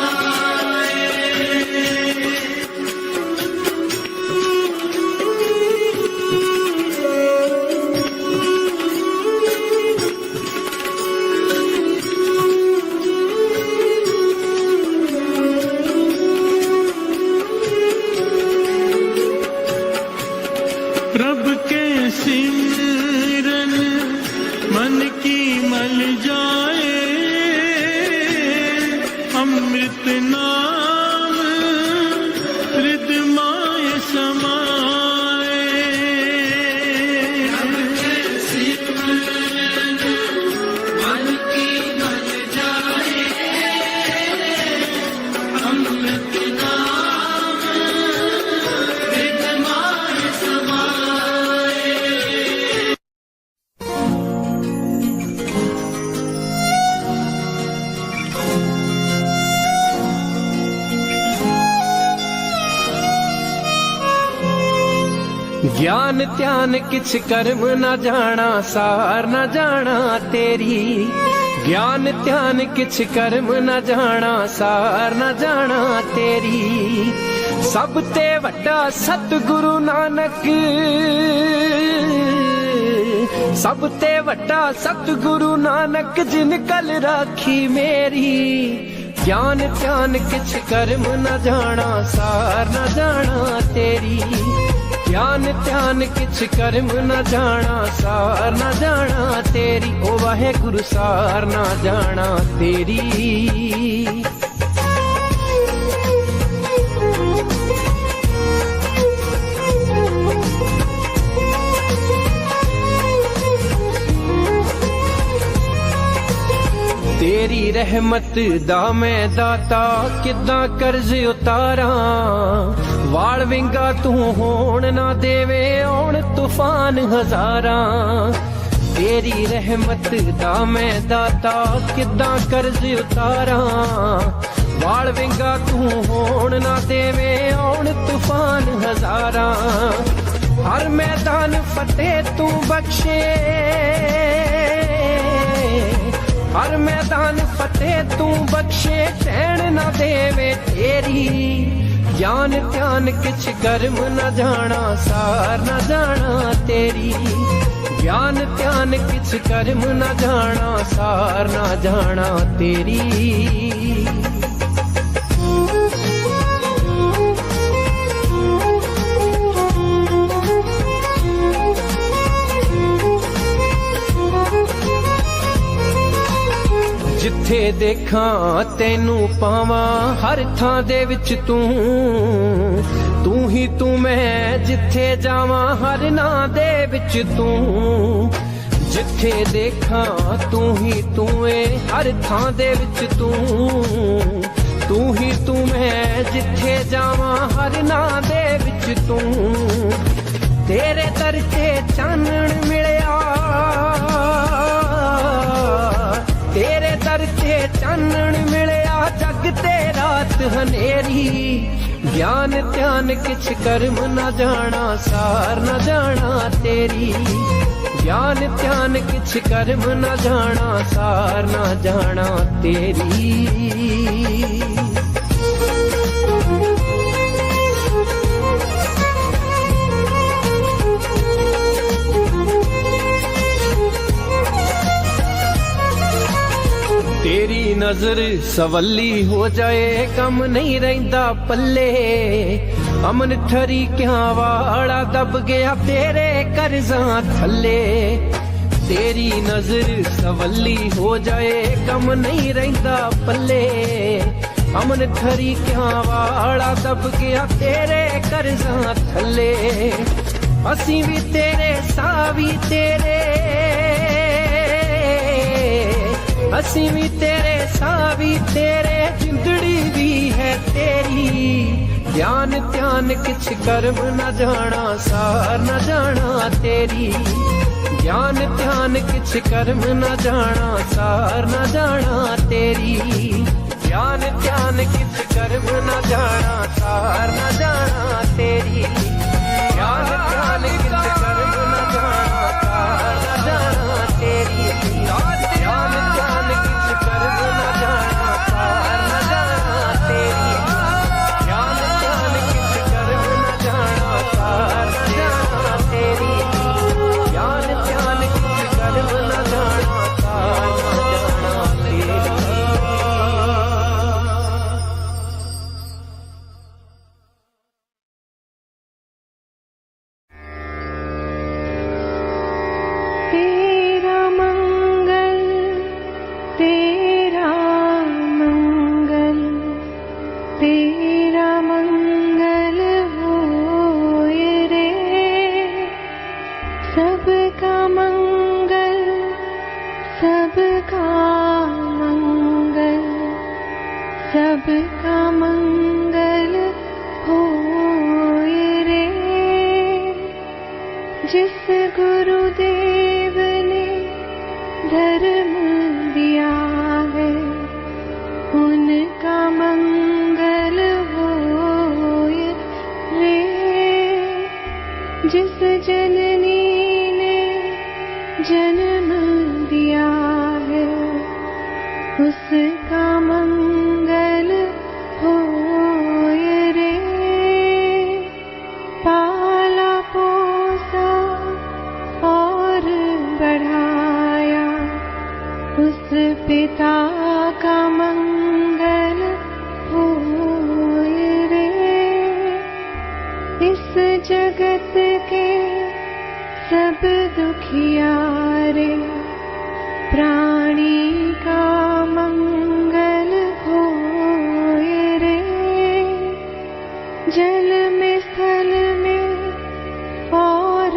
प्रभु के सिमरन मन की मल जाए, अमृत नाम हृदय माहि समाए। मन की मल जाए, अमृत ज्ञान ध्यान किछ कर्म न जाना सार न जाना तेरी ज्ञान ध्यान किछ कर्म न जाना सार न जाना तेरी सब ते वड्डा सतगुरु नानक सब ते वड्डा सतगुरु नानक जिन कल राखी मेरी ज्ञान ध्यान किछ कर्म न जाना सार न जाना तेरी ज्ञान ध्यान किछ कर्म न जाना सार न जाना तेरी ओ वाहे गुरु सार न जाना तेरी तेरी रहमत दा मैं दाता किद्दां कर्ज उतारा वाल विंगा तू होण ना देवे आउण तूफान हजारा तेरी रहमत दा मैं दाता किद्दां कर्ज उतारा वाल विंगा तू होण ना देवे आउण तूफान हजारा हर मैदान फतेह तू बख्शे हर मैदान फतेह तू बख्शे चैन न देवे तेरी ज्ञान ध्यान किछ कर्म न जाना सार न जाना तेरी ज्ञान ध्यान किछ कर्म न जाना सार न जाना तेरी जिथे देखा तेनू पावा हर थां दे विच तू ही तू मैं जिथे जावा हर नां दे विच तू जिथे देखा तू ही तू ए हर थां दे विच तू ही तू मैं जिथे जावा हर नां दे विच तू तेरे दर ते चानण मिलिया तेरे दर ते चानण मिलिया जग ते रात हनेरी ज्ञान ध्यान किछ कर्म न जाना सार न जाना तेरी ज्ञान ध्यान किछ कर्म न जाना सार न जाना तेरी तेरी नजर सवली हो जाए कम नहीं रहिंदा पल्ले अमन ठरी क्या वाड़ा दब गया तेरे कर्जा थल्ले तेरी नजर सवली हो जाए कम नहीं रहिंदा पल्ले अमन ठरी क्या वाड़ा दब गया तेरे कर्जा थल्ले असी भी तेरे सावी तेरे असी भी तेरे सावी तेरे जिंदड़ी भी है तेरी ज्ञान ध्यान किछ कर्म न जाना सार न जाना तेरी ज्ञान ध्यान किछ कर्म न जाना सार न जाना तेरी ज्ञान ध्यान किछ कर्म न जाना सार न जाना तेरी ज्ञान ध्यान किछ कर्म न जाना सार न जाना तेरी ज्ञान ध्यान किछ कर्म न जाना सार न जाना तेरी ज्ञान ध्यान किछ कर्म न जाना सार न जाना तेरी ज्ञान ध्यान किछ कर्म न जाना सार न जाना तेरी तेरा मंगल तेरा मंगल तेरा मंगल होए रे सबका मंगल सबका मंगल सबका मंगल होए रे जिस गुरुदेव ने धर्म दिया है उनका मंगल होए रे जिस जननी ने जन्म दिया है उसका मंगल होए रे। पाला पोसा और बढ़ाया उस पिता का मंगल होए रे। इस जगत के सब दुखियारे प्राणी का मंगल होए रे। जल में स्थल में और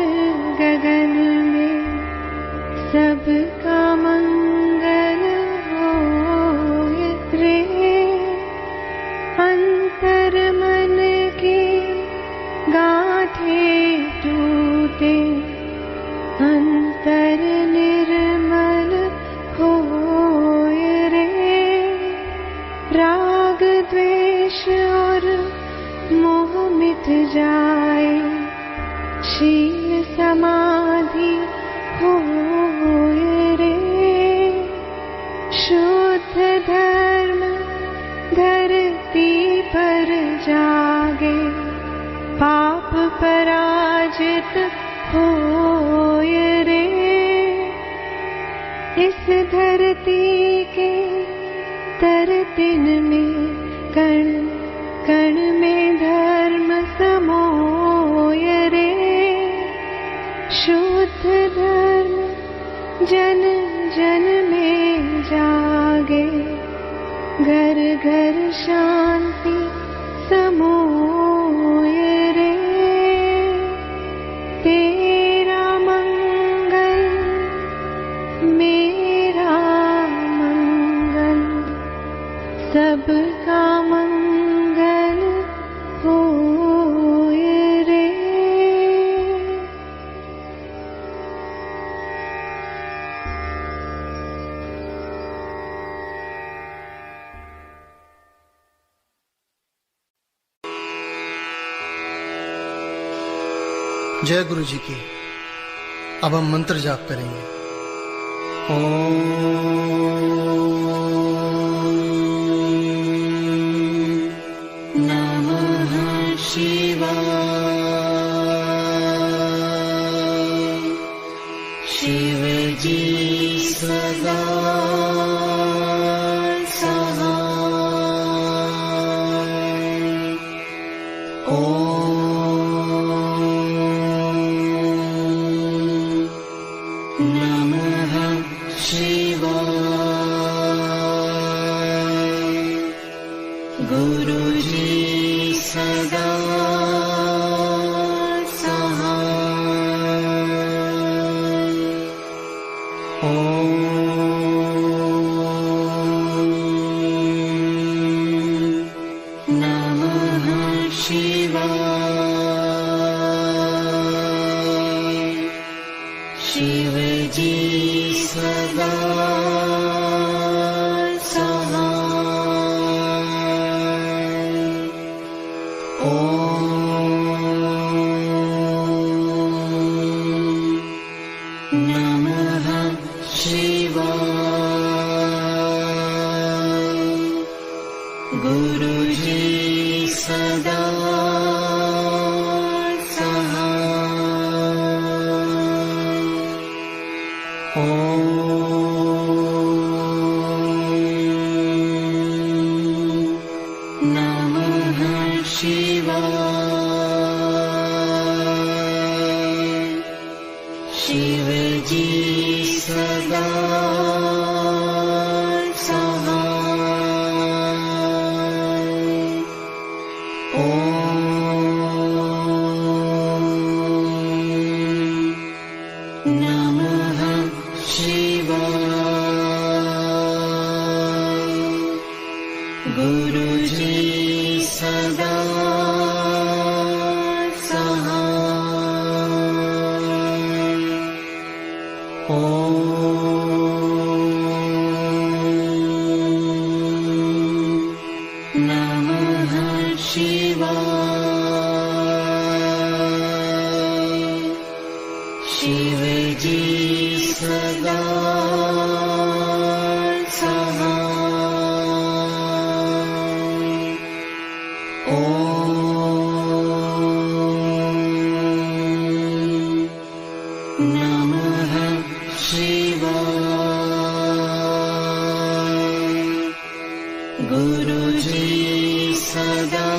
गगन में सबका मंगल होए रे। अंतर मन की गांठें टूटे अंतर निर्मल होए रे। राग द्वेष और मोह मिट जाए शील समाधि होए रे। शुद्ध धर्म धरती पर जागे पाप पराजित होए रे। इस धरती के तरतिन में कण कण में धर्म समोए रे। शुद्ध धर्म जन जन में जागे घर घर शांति समोए रे। तेरा मंगल मेरा मंगल सबका मंगल होए रे। जय गुरु जी की। अब हम मंत्र जाप करेंगे। ओम नमः शिवाय। शिव जी सदा शिव जी सदा सहाय। ओम नमः शिवाय। गुरु जी सदा शिव जी सदा सहाय। ओम नमः शिवाय। गुरु जी सदा शिवाय। गुरुजी सदा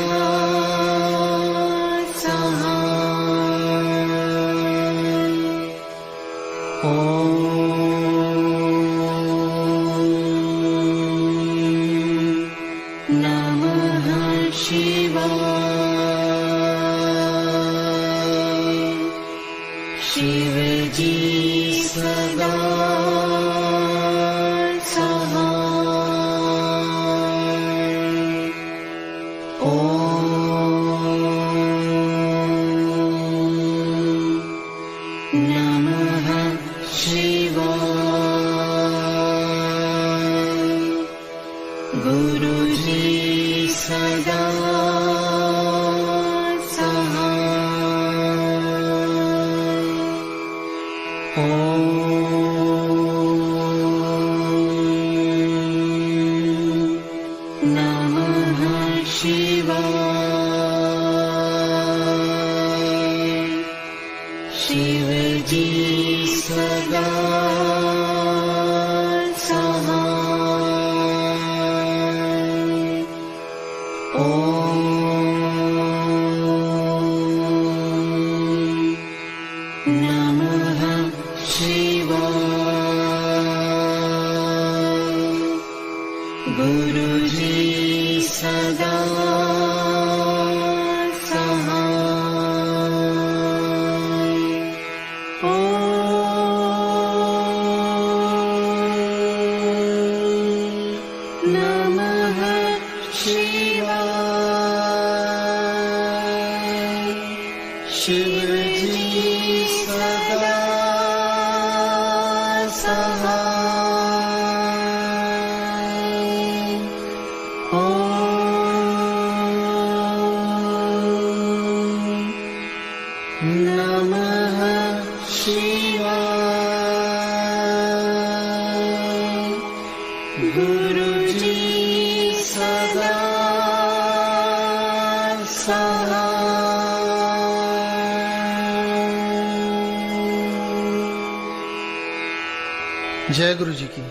जय गुरु जी की।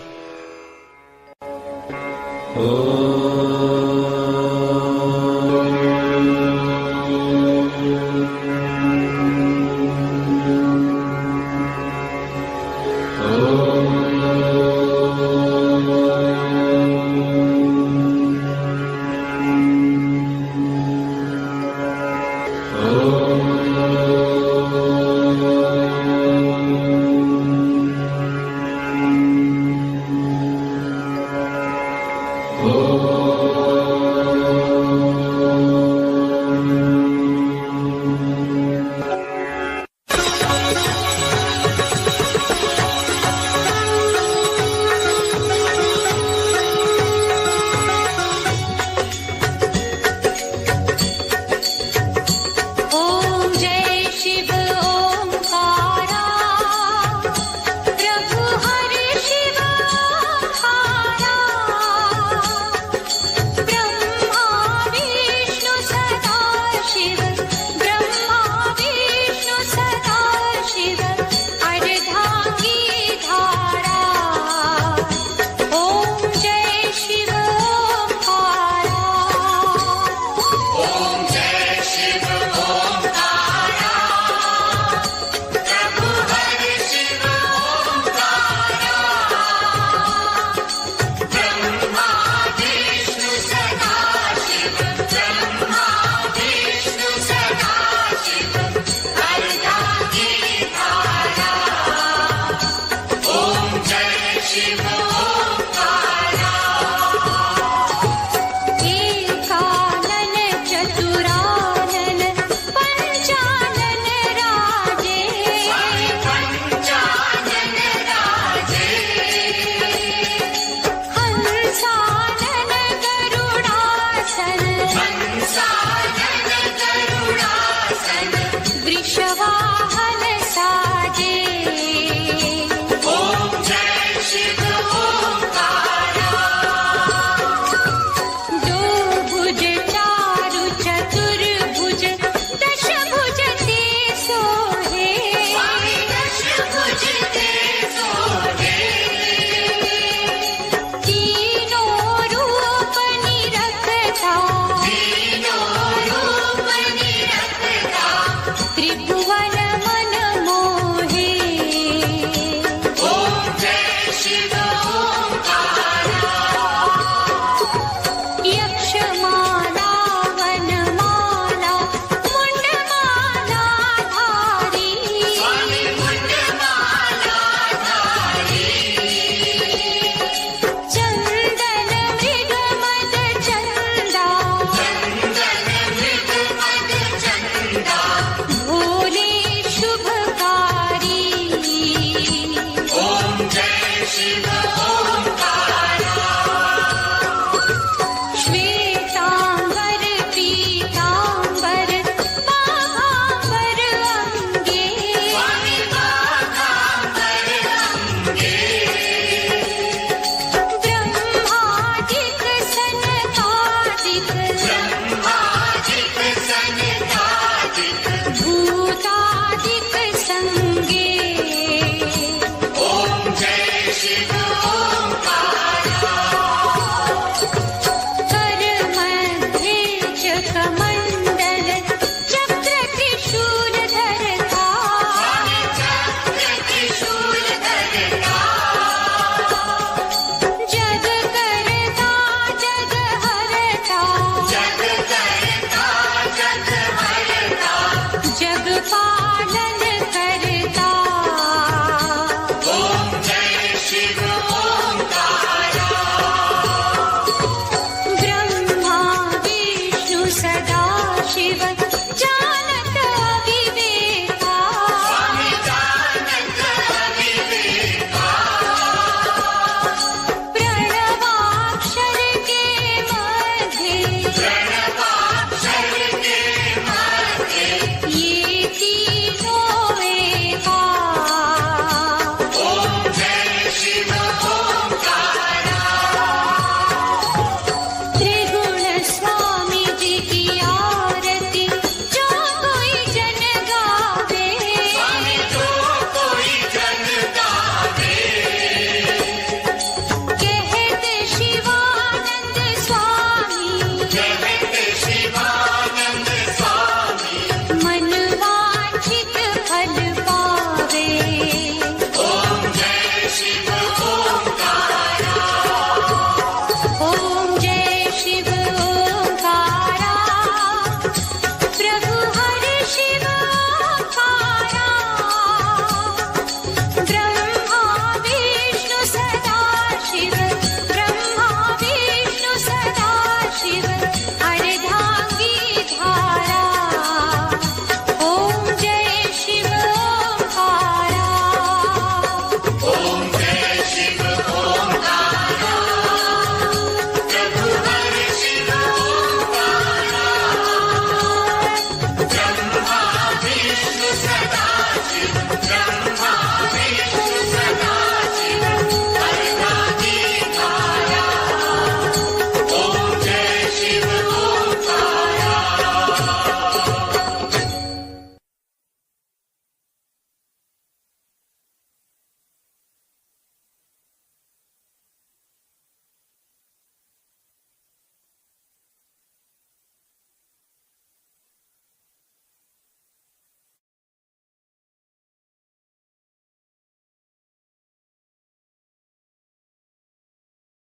Shiva.